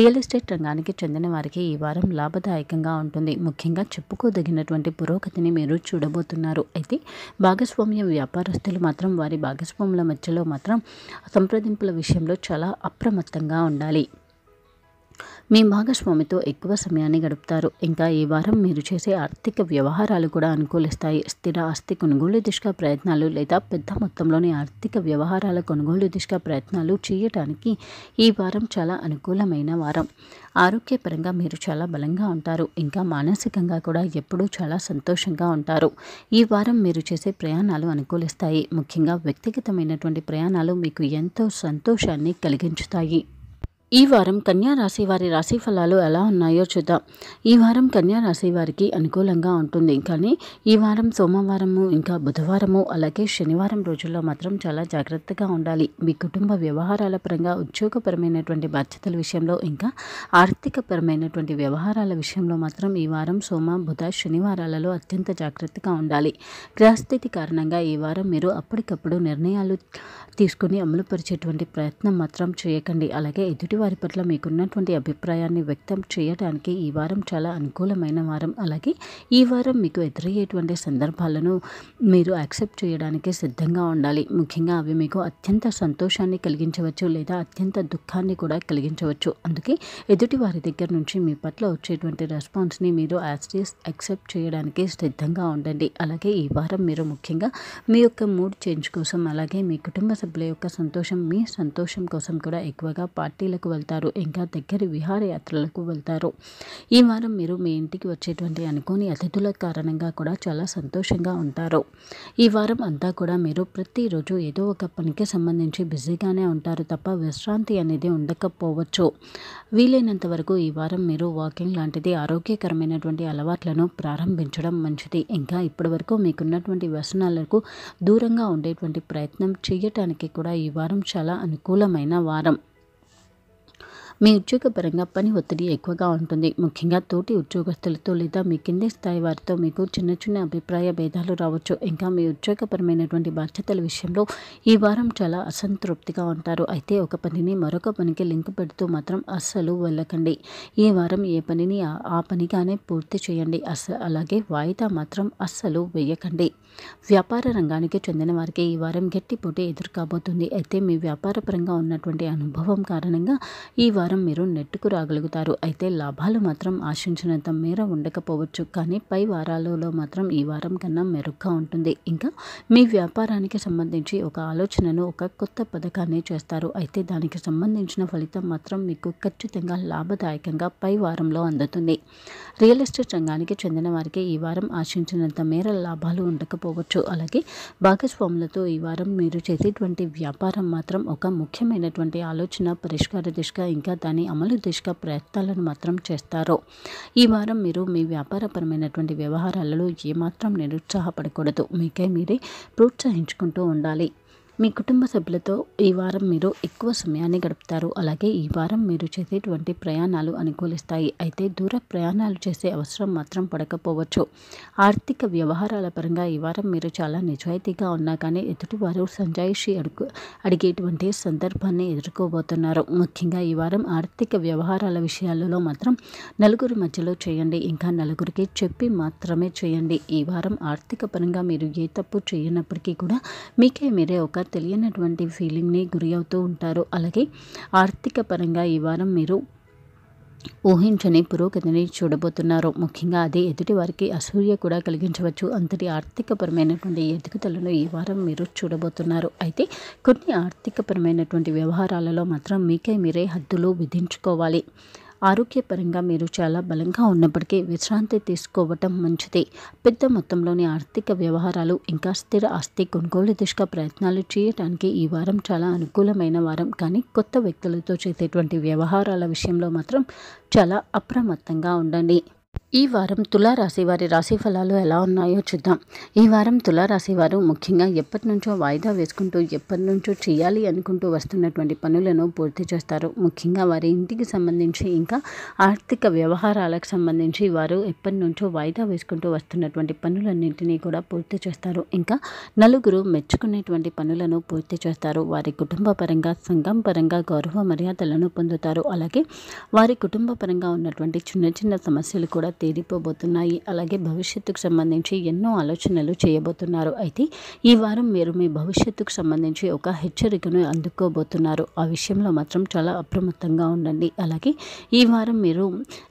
రియల్ ఎస్టేట్ రంగానికి చెందిన వారికి ఈ వారం లాభదాయకంగా ఉంటుంది. ముఖ్యంగా చెప్పుకోదగినటువంటి పురోగతిని మీరు చూడబోతున్నారు. అయితే భాగస్వామ్య వ్యాపారస్తులు మాత్రం వారి భాగస్వాముల మధ్యలో మాత్రం సంప్రదింపుల విషయంలో చాలా అప్రమత్తంగా ఉండాలి. మీ భాగస్వామితో ఎక్కువ సమయాన్ని గడుపుతారు. ఇంకా ఈ వారం మీరు చేసే ఆర్థిక వ్యవహారాలు కూడా అనుకూలిస్తాయి. స్థిర ఆస్తి కొనుగోలు దిశగా ప్రయత్నాలు లేదా పెద్ద మొత్తంలోని ఆర్థిక వ్యవహారాల కొనుగోలు దిశగా ప్రయత్నాలు చేయటానికి ఈ వారం చాలా అనుకూలమైన వారం. ఆరోగ్యపరంగా మీరు చాలా బలంగా ఉంటారు. ఇంకా మానసికంగా కూడా ఎప్పుడూ చాలా సంతోషంగా ఉంటారు. ఈ వారం మీరు చేసే ప్రయాణాలు అనుకూలిస్తాయి. ముఖ్యంగా వ్యక్తిగతమైనటువంటి ప్రయాణాలు మీకు ఎంతో సంతోషాన్ని కలిగించుతాయి. ఈ వారం కన్యా రాశి వారి రాశి ఫలాలు ఎలా ఉన్నాయో చూద్దాం. ఈ వారం కన్యా రాశి వారికి అనుకూలంగా ఉంటుంది, కానీ ఈ వారం సోమవారము ఇంకా బుధవారము అలాగే శనివారం రోజుల్లో మాత్రం చాలా జాగ్రత్తగా ఉండాలి. మీ కుటుంబ వ్యవహారాల పరంగా, ఉద్యోగపరమైనటువంటి బాధ్యతల విషయంలో, ఇంకా ఆర్థికపరమైనటువంటి వ్యవహారాల విషయంలో మాత్రం ఈ వారం సోమ, బుధ, శనివారాలలో అత్యంత జాగ్రత్తగా ఉండాలి. గ్రహస్థితి కారణంగా ఈ వారం మీరు అప్పటికప్పుడు నిర్ణయాలు తీసుకుని అమలుపరిచేటువంటి ప్రయత్నం మాత్రం చేయకండి. అలాగే ఎదుటి వారి పట్ల మీకున్నటువంటి అభిప్రాయాన్ని వ్యక్తం చేయడానికి ఈ వారం చాలా అనుకూలమైన వారం. అలాగే ఈ వారం మీకు ఎదురయ్యేటువంటి సందర్భాలను మీరు యాక్సెప్ట్ చేయడానికి సిద్ధంగా ఉండాలి. ముఖ్యంగా అవి మీకు అత్యంత సంతోషాన్ని కలిగించవచ్చు లేదా అత్యంత దుఃఖాన్ని కూడా కలిగించవచ్చు. అందుకే ఎదుటి వారి దగ్గర నుంచి మీ పట్ల వచ్చేటువంటి రెస్పాన్స్ని మీరు యాక్సెప్ట్ చేయడానికి సిద్ధంగా ఉండండి. అలాగే ఈ వారం మీరు ముఖ్యంగా మీ యొక్క మూడ్ చేంజ్ కోసం, అలాగే మీ కుటుంబ సభ్యుల యొక్క సంతోషం, మీ సంతోషం కోసం కూడా ఎక్కువగా పార్టీలకు వెళ్తారు, ఇంకా దగ్గరి విహారయాత్రలకు వెళ్తారు. ఈ వారం మీరు మీ ఇంటికి వచ్చేటువంటి అనుకోని అతిథుల కారణంగా కూడా చాలా సంతోషంగా ఉంటారు. ఈ వారం అంతా కూడా మీరు ప్రతిరోజు ఏదో ఒక పనికి సంబంధించి బిజీగానే ఉంటారు తప్ప విశ్రాంతి అనేది ఉండకపోవచ్చు. వీలైనంత వరకు ఈ వారం మీరు వాకింగ్ లాంటిది ఆరోగ్యకరమైనటువంటి అలవాట్లను ప్రారంభించడం మంచిది. ఇంకా ఇప్పటి వరకు మీకున్నటువంటి వ్యసనాలకు దూరంగా ఉండేటువంటి ప్రయత్నం చేయటానికి కూడా ఈ వారం చాలా అనుకూలమైన వారం. మీ ఉద్యోగపరంగా పని ఒత్తిడి ఎక్కువగా ఉంటుంది. ముఖ్యంగా తోటి ఉద్యోగస్తులతో లేదా మీ కింది స్థాయి వారితో మీకు చిన్న చిన్న అభిప్రాయ భేదాలు రావచ్చు. ఇంకా మీ ఉద్యోగపరమైనటువంటి బాధ్యతల విషయంలో ఈ వారం చాలా అసంతృప్తిగా ఉంటారు. అయితే ఒక పనిని మరొక పనికి లింక్ పెడుతూ మాత్రం అస్సలు వెళ్ళకండి. ఈ వారం ఏ పనిని ఆ పనిగానే పూర్తి చేయండి. అలాగే వాయిదా మాత్రం అస్సలు వేయకండి. వ్యాపార రంగానికి చెందిన వారికి ఈ వారం గట్టి పోటీ ఎదురుకాబోతుంది. అయితే మీ వ్యాపారపరంగా ఉన్నటువంటి అనుభవం కారణంగా ఈ వారం వారం మీరు నెట్టుకు రాగలుగుతారు. అయితే లాభాలు మాత్రం ఆశించినంత మేర ఉండకపోవచ్చు, కానీ పై వారాలలో మాత్రం ఈ వారం కన్నా మెరుగ్గా ఉంటుంది. ఇంకా మీ వ్యాపారానికి సంబంధించి ఒక ఆలోచనను, ఒక కొత్త పథకాన్ని చేస్తారు. అయితే దానికి సంబంధించిన ఫలితం మాత్రం మీకు ఖచ్చితంగా లాభదాయకంగా పై వారంలో అందుతుంది. రియల్ ఎస్టేట్ రంగానికి చెందిన వారికి ఈ వారం ఆశించినంత మేర లాభాలు ఉండకపోవచ్చు. అలాగే భాగస్వాములతో ఈ వారం మీరు చేసేటువంటి వ్యాపారం మాత్రం ఒక ముఖ్యమైనటువంటి ఆలోచన, పరిష్కార దిశగా ఇంకా దాని అమలు దిశగా ప్రయత్నాలను మాత్రం చేస్తారు. ఈ వారం మీరు మీ వ్యాపారపరమైనటువంటి వ్యవహారాలలో ఏమాత్రం నిరుత్సాహపడకూడదు. మీకై మీరే ప్రోత్సహించుకుంటూ ఉండాలి. మీ కుటుంబ సభ్యులతో ఈ వారం మీరు ఎక్కువ సమయాన్ని గడుపుతారు. అలాగే ఈ వారం మీరు చేసేటువంటి ప్రయాణాలు అనుకూలిస్తాయి. అయితే దూర ప్రయాణాలు చేసే అవసరం మాత్రం పడకపోవచ్చు. ఆర్థిక వ్యవహారాల పరంగా ఈ వారం మీరు చాలా నిజాయితీగా ఉన్నా కానీ ఎదుటివారు సంజాయిషి అడిగేటువంటి సందర్భాన్ని ఎదుర్కోబోతున్నారు. ముఖ్యంగా ఈ వారం ఆర్థిక వ్యవహారాల విషయాలలో మాత్రం నలుగురి మధ్యలో చేయండి. ఇంకా నలుగురికి చెప్పి మాత్రమే చేయండి. ఈ వారం ఆర్థిక పరంగా మీరు ఏ తప్పు చేయనప్పటికీ కూడా మీకే మీరే ఒక తెలియనటువంటి ఫీలింగ్ని గురి అవుతూ ఉంటారు. అలాగే ఆర్థిక పరంగా ఈ వారం మీరు ఊహించని పురోగతిని చూడబోతున్నారు. ముఖ్యంగా అది ఎదుటి వారికి అసూయ కూడా కలిగించవచ్చు. అంతటి ఆర్థికపరమైనటువంటి ఎదుగుదలను ఈ వారం మీరు చూడబోతున్నారు. అయితే కొన్ని ఆర్థికపరమైనటువంటి వ్యవహారాలలో మాత్రం మీకై మీరే హద్దులు విధించుకోవాలి. ఆరోగ్యపరంగా మీరు చాలా బలంగా ఉన్నప్పటికీ విశ్రాంతి తీసుకోవటం మంచిది. పెద్ద మొత్తంలోని ఆర్థిక వ్యవహారాలు ఇంకా స్థిర ఆస్తి కొనుగోలు దిశగా ప్రయత్నాలు చేయడానికి ఈ వారం చాలా అనుకూలమైన వారం. కానీ కొత్త వ్యక్తులతో చేసేటువంటి వ్యవహారాల విషయంలో మాత్రం చాలా అప్రమత్తంగా ఉండండి. ఈ వారం తులారాశి వారి రాశి ఫలాలు ఎలా ఉన్నాయో చూద్దాం. ఈ వారం తులారాశి వారు ముఖ్యంగా ఎప్పటి నుంచో వాయిదా వేసుకుంటూ ఎప్పటి నుంచో చేయాలి అనుకుంటూ వస్తున్నటువంటి పనులను పూర్తి చేస్తారు. ముఖ్యంగా వారి ఇంటికి సంబంధించి ఇంకా ఆర్థిక వ్యవహారాలకు సంబంధించి వారు ఎప్పటి నుంచో వాయిదా వేసుకుంటూ వస్తున్నటువంటి పనులన్నింటినీ కూడా పూర్తి చేస్తారు. ఇంకా నలుగురు మెచ్చుకునేటువంటి పనులను పూర్తి చేస్తారు. వారి కుటుంబ పరంగా, సంఘం పరంగా గౌరవ మర్యాదలను పొందుతారు. అలాగే వారి కుటుంబ పరంగా ఉన్నటువంటి చిన్న చిన్న సమస్యలు కూడా తీరిపోబోతున్నాయి. అలాగే భవిష్యత్తుకు సంబంధించి ఎన్నో ఆలోచనలు చేయబోతున్నారు. అయితే ఈ వారం మీరు మీ భవిష్యత్తుకు సంబంధించి ఒక హెచ్చరికను అందుకోబోతున్నారు. ఆ విషయంలో మాత్రం చాలా అప్రమత్తంగా ఉండండి. అలాగే ఈ వారం మీరు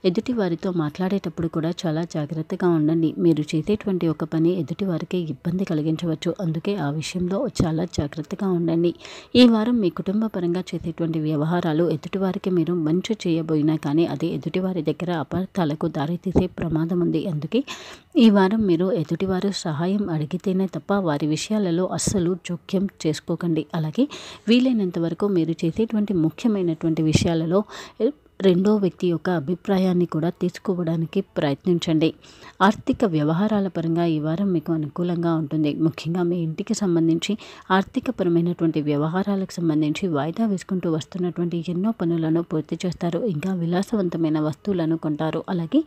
ఎదుటి వారితో మాట్లాడేటప్పుడు కూడా చాలా జాగ్రత్తగా ఉండండి. మీరు చేసేటువంటి ఒక పని ఎదుటి వారికి ఇబ్బంది కలిగించవచ్చు. అందుకే ఆ విషయంలో చాలా జాగ్రత్తగా ఉండండి. ఈ వారం మీ కుటుంబ పరంగా చేసేటువంటి వ్యవహారాలు ఎదుటివారికి మీరు మంచి చేయబోయినా కానీ అది ఎదుటివారి దగ్గర అపార్థాలకు దారితీసే ప్రమాదం ఉంది. అందుకే ఈ వారం మీరు ఎదుటివారు సహాయం అడిగితేనే తప్ప వారి విషయాలలో అస్సలు జోక్యం చేసుకోకండి. అలాగే వీలైనంత వరకు మీరు చేసేటువంటి ముఖ్యమైనటువంటి విషయాలలో రెండో వ్యక్తి యొక్క అభిప్రాయాన్ని కూడా తీసుకోవడానికి ప్రయత్నించండి. ఆర్థిక వ్యవహారాల పరంగా ఈ వారం మీకు అనుకూలంగా ఉంటుంది. ముఖ్యంగా మీ ఇంటికి సంబంధించి ఆర్థికపరమైనటువంటి వ్యవహారాలకు సంబంధించి వాయిదా వేసుకుంటూ వస్తున్నటువంటి ఎన్నో పనులను పూర్తి చేస్తారు. ఇంకా విలాసవంతమైన వస్తువులను కొంటారు. అలాగే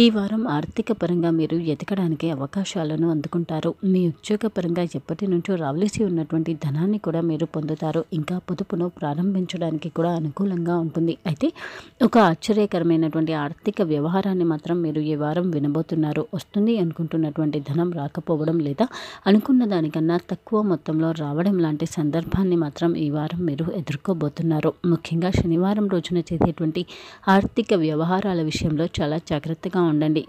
ఈ వారం ఆర్థిక పరంగా మీరు ఎదగడానికి అవకాశాలను అందుకుంటారు. మీ ఉద్యోగపరంగా ఎప్పటి నుంచో రావలసి ఉన్నటువంటి ధనాన్ని కూడా మీరు పొందుతారు. ఇంకా పొదుపును ప్రారంభించడానికి కూడా అనుకూలంగా ఉంటుంది. అయితే ఒక ఆశ్చర్యకరమైనటువంటి ఆర్థిక వ్యవహారాన్ని మాత్రం మీరు ఈ వారం వినబోతున్నారు. వస్తుంది అనుకుంటున్నటువంటి ధనం రాకపోవడం లేదా అనుకున్న దానికన్నా తక్కువ మొత్తంలో రావడం లాంటి సందర్భాన్ని మాత్రం ఈ వారం మీరు ఎదుర్కోబోతున్నారు. ముఖ్యంగా శనివారం రోజున చేసేటువంటి ఆర్థిక వ్యవహారాల విషయంలో చాలా జాగ్రత్తగా ఉండండి.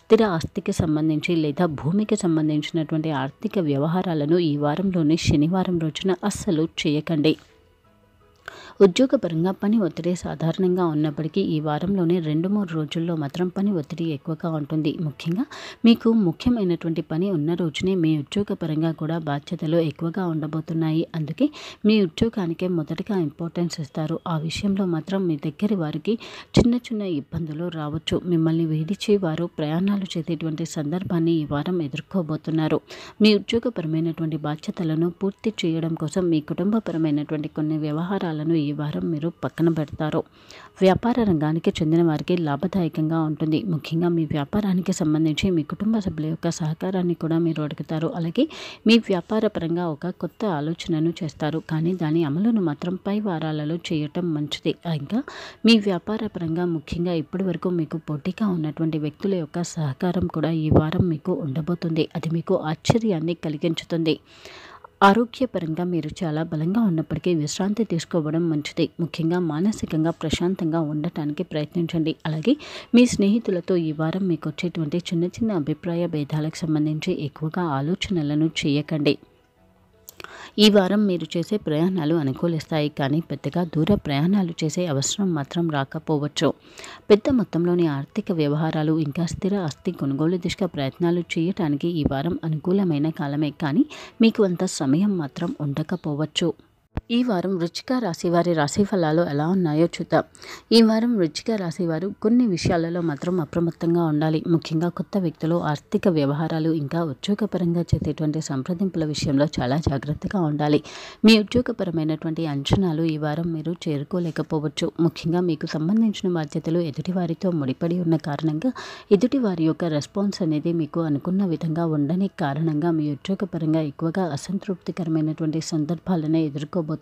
స్థిర ఆస్తికి సంబంధించి లేదా భూమికి సంబంధించినటువంటి ఆర్థిక వ్యవహారాలను ఈ వారంలోని శనివారం రోజున అస్సలు చేయకండి. ఉద్యోగపరంగా పని ఒత్తిడి సాధారణంగా ఉన్నప్పటికీ ఈ వారంలోనే 2-3 రోజుల్లో మాత్రం పని ఒత్తిడి ఎక్కువగా ఉంటుంది. ముఖ్యంగా మీకు ముఖ్యమైనటువంటి పని ఉన్న రోజునే మీ ఉద్యోగపరంగా కూడా బాధ్యతలు ఎక్కువగా ఉండబోతున్నాయి. అందుకే మీ ఉద్యోగానికే మొదటగా ఇంపార్టెన్స్ ఇస్తారు. ఆ విషయంలో మాత్రం మీ దగ్గర వారికి చిన్న చిన్న ఇబ్బందులు రావచ్చు. మిమ్మల్ని విడిచి వారు ప్రయాణాలు చేసేటువంటి సందర్భాన్ని ఈ వారం ఎదుర్కోబోతున్నారు. మీ ఉద్యోగపరమైనటువంటి బాధ్యతలను పూర్తి చేయడం కోసం మీ కుటుంబపరమైనటువంటి కొన్ని వ్యవహారాలను ఈ వారం మీరు పక్కన పెడతారు. వ్యాపార రంగానికి చెందిన వారికి లాభదాయకంగా ఉంటుంది. ముఖ్యంగా మీ వ్యాపారానికి సంబంధించి మీ కుటుంబ సభ్యుల యొక్క సహకారాన్ని కూడా మీరు అడుగుతారు. అలాగే మీ వ్యాపార పరంగా ఒక కొత్త ఆలోచనను చేస్తారు. కానీ దాని అమలును మాత్రం పై వారాలలో చేయటం మంచిది. ఇంకా మీ వ్యాపార పరంగా ముఖ్యంగా ఇప్పటి వరకు మీకు పోటీగా ఉన్నటువంటి వ్యక్తుల యొక్క సహకారం కూడా ఈ వారం మీకు ఉండబోతుంది. అది మీకు ఆశ్చర్యాన్ని కలిగించుతుంది. ఆరోగ్యపరంగా మీరు చాలా బలంగా ఉన్నప్పటికీ విశ్రాంతి తీసుకోవడం మంచిది. ముఖ్యంగా మానసికంగా ప్రశాంతంగా ఉండటానికి ప్రయత్నించండి. అలాగే మీ స్నేహితులతో ఈ వారం మీకు వచ్చేటువంటి చిన్న చిన్న అభిప్రాయ భేదాలకు సంబంధించి ఎక్కువగా ఆలోచనలను చేయకండి. ఈ వారం మీరు చేసే ప్రయాణాలు అనుకూలిస్తాయి, కానీ పెద్దగా దూర ప్రయాణాలు చేసే అవసరం మాత్రం రాకపోవచ్చు. పెద్ద మొత్తంలోని ఆర్థిక వ్యవహారాలు ఇంకా స్థిర ఆస్తి కొనుగోలు దిశగా ప్రయత్నాలు చేయటానికి ఈ వారం అనుకూలమైన కాలమే, కానీ మీకు అంత సమయం మాత్రం ఉండకపోవచ్చు. ఈ వారం వృశ్చిక రాశి వారి రాశి ఫలాలు ఎలా ఉన్నాయో చూద్దాం. ఈ వారం వృశ్చిక రాశి వారు కొన్ని విషయాలలో మాత్రం అప్రమత్తంగా ఉండాలి. ముఖ్యంగా కొత్త వ్యక్తులు, ఆర్థిక వ్యవహారాలు ఇంకా ఉద్యోగపరంగా చేసేటువంటి సంప్రదింపుల విషయంలో చాలా జాగ్రత్తగా ఉండాలి. మీ ఉద్యోగపరమైనటువంటి అంచనాలు ఈ వారం మీరు చేరుకోలేకపోవచ్చు. ముఖ్యంగా మీకు సంబంధించిన బాధ్యతలు ఎదుటివారితో ముడిపడి ఉన్న కారణంగా ఎదుటివారి యొక్క రెస్పాన్స్ అనేది మీకు అనుకున్న విధంగా ఉండని కారణంగా మీ ఉద్యోగపరంగా ఎక్కువగా అసంతృప్తికరమైనటువంటి సందర్భాలనే ఎదుర్కోబోతున్నారు.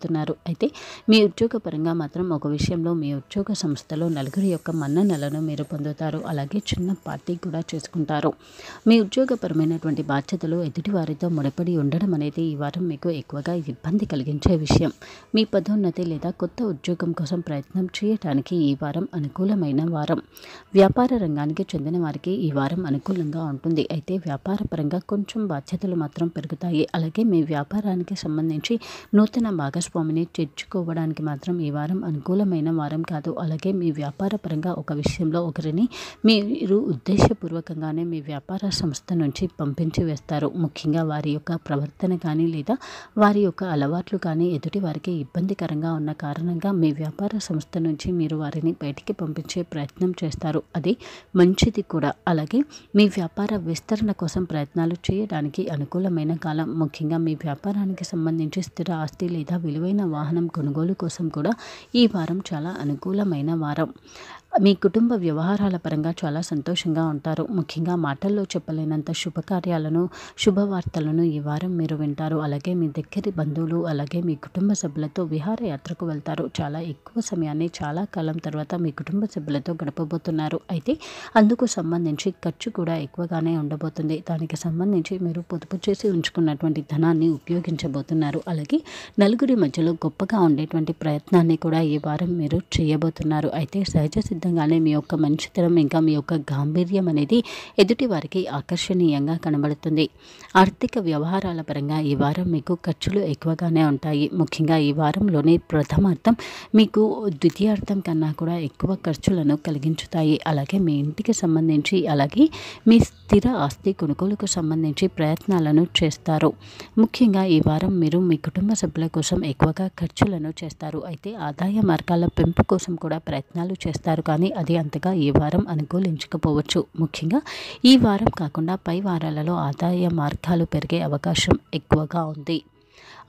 అయితే మీ ఉద్యోగపరంగా మాత్రం ఒక విషయంలో మీ ఉద్యోగ సంస్థలో నలుగురి యొక్క మన్ననలను మీరు పొందుతారు. అలాగే చిన్న పార్టీ కూడా చేసుకుంటారు. మీ ఉద్యోగపరమైనటువంటి బాధ్యతలు ఎదుటి వారితో ముడిపడి ఉండడం అనేది ఈ వారం మీకు ఎక్కువగా ఇబ్బంది కలిగించే విషయం. మీ పదోన్నతి లేదా కొత్త ఉద్యోగం కోసం ప్రయత్నం చేయడానికి ఈ వారం అనుకూలమైన వారం. వ్యాపార రంగానికి చెందిన వారికి ఈ వారం అనుకూలంగా ఉంటుంది. అయితే వ్యాపార పరంగా కొంచెం బాధ్యతలు మాత్రం పెరుగుతాయి. అలాగే మీ వ్యాపారానికి సంబంధించి నూతన భాగస్వామిని చేర్చుకోవడానికి మాత్రం ఈ వారం అనుకూలమైన వారం కాదు. అలాగే మీ వ్యాపార పరంగా ఒక విషయంలో ఒకరిని మీరు ఉద్దేశపూర్వకంగానే మీ వ్యాపార సంస్థ నుంచి పంపించి వేస్తారు. ముఖ్యంగా వారి యొక్క ప్రవర్తన కానీ లేదా వారి యొక్క అలవాట్లు కానీ ఎదుటి వారికి ఇబ్బందికరంగా ఉన్న కారణంగా మీ వ్యాపార సంస్థ నుంచి మీరు వారిని బయటికి పంపించే ప్రయత్నం చేస్తారు. అది మంచిది కూడా. అలాగే మీ వ్యాపార విస్తరణ కోసం ప్రయత్నాలు చేయడానికి అనుకూలమైన కాలం. ముఖ్యంగా మీ వ్యాపారానికి సంబంధించి స్థిర ఆస్తి లేదా విలువైన వాహనం కొనుగోలు కోసం కూడా ఈ వారం చాలా అనుకూలమైన వారం. మీ కుటుంబ వ్యవహారాల పరంగా చాలా సంతోషంగా ఉంటారు. ముఖ్యంగా మాటల్లో చెప్పలేనంత శుభకార్యాలను, శుభవార్తలను ఈ వారం మీరు వింటారు. అలాగే మీ దగ్గరి బంధువులు అలాగే మీ కుటుంబ సభ్యులతో విహారయాత్రకు వెళ్తారు. చాలా ఎక్కువ సమయాన్ని చాలా కాలం తర్వాత మీ కుటుంబ సభ్యులతో గడపబోతున్నారు. అయితే అందుకు సంబంధించి ఖర్చు కూడా ఎక్కువగానే ఉండబోతుంది. దానికి సంబంధించి మీరు పొదుపు చేసి ఉంచుకున్నటువంటి ధనాన్ని ఉపయోగించబోతున్నారు. అలాగే నలుగురి మధ్యలో గొప్పగా ఉండేటువంటి ప్రయత్నాన్ని కూడా ఈ వారం మీరు చేయబోతున్నారు. అయితే సహజ సిద్ధంగానే మీ యొక్క మంచితనం ఇంకా మీ యొక్క గాంభీర్యం అనేది ఎదుటి వారికి ఆకర్షణీయంగా కనబడుతుంది. ఆర్థిక వ్యవహారాల పరంగా ఈ వారం మీకు ఖర్చులు ఎక్కువగానే ఉంటాయి. ముఖ్యంగా ఈ వారంలోని ప్రథమార్థం మీకు ద్వితీయార్థం కన్నా కూడా ఎక్కువ ఖర్చులను కలిగించుతాయి. అలాగే మీ ఇంటికి సంబంధించి అలాగే మీ స్థిర ఆస్తి కొనుగోలుకు సంబంధించి ప్రయత్నాలను చేస్తారు. ముఖ్యంగా ఈ వారం మీరు మీ కుటుంబ సభ్యుల కోసం ఎక్కువగా ఖర్చులను చేస్తారు. అయితే ఆదాయ మార్గాల పెంపు కోసం కూడా ప్రయత్నాలు చేస్తారు, కానీ అది అంతగా ఈ వారం అనుకూలించకపోవచ్చు. ముఖ్యంగా ఈ వారం కాకుండా పై వారాలలో ఆదాయ మార్గాలు పెరిగే అవకాశం ఎక్కువగా ఉంది.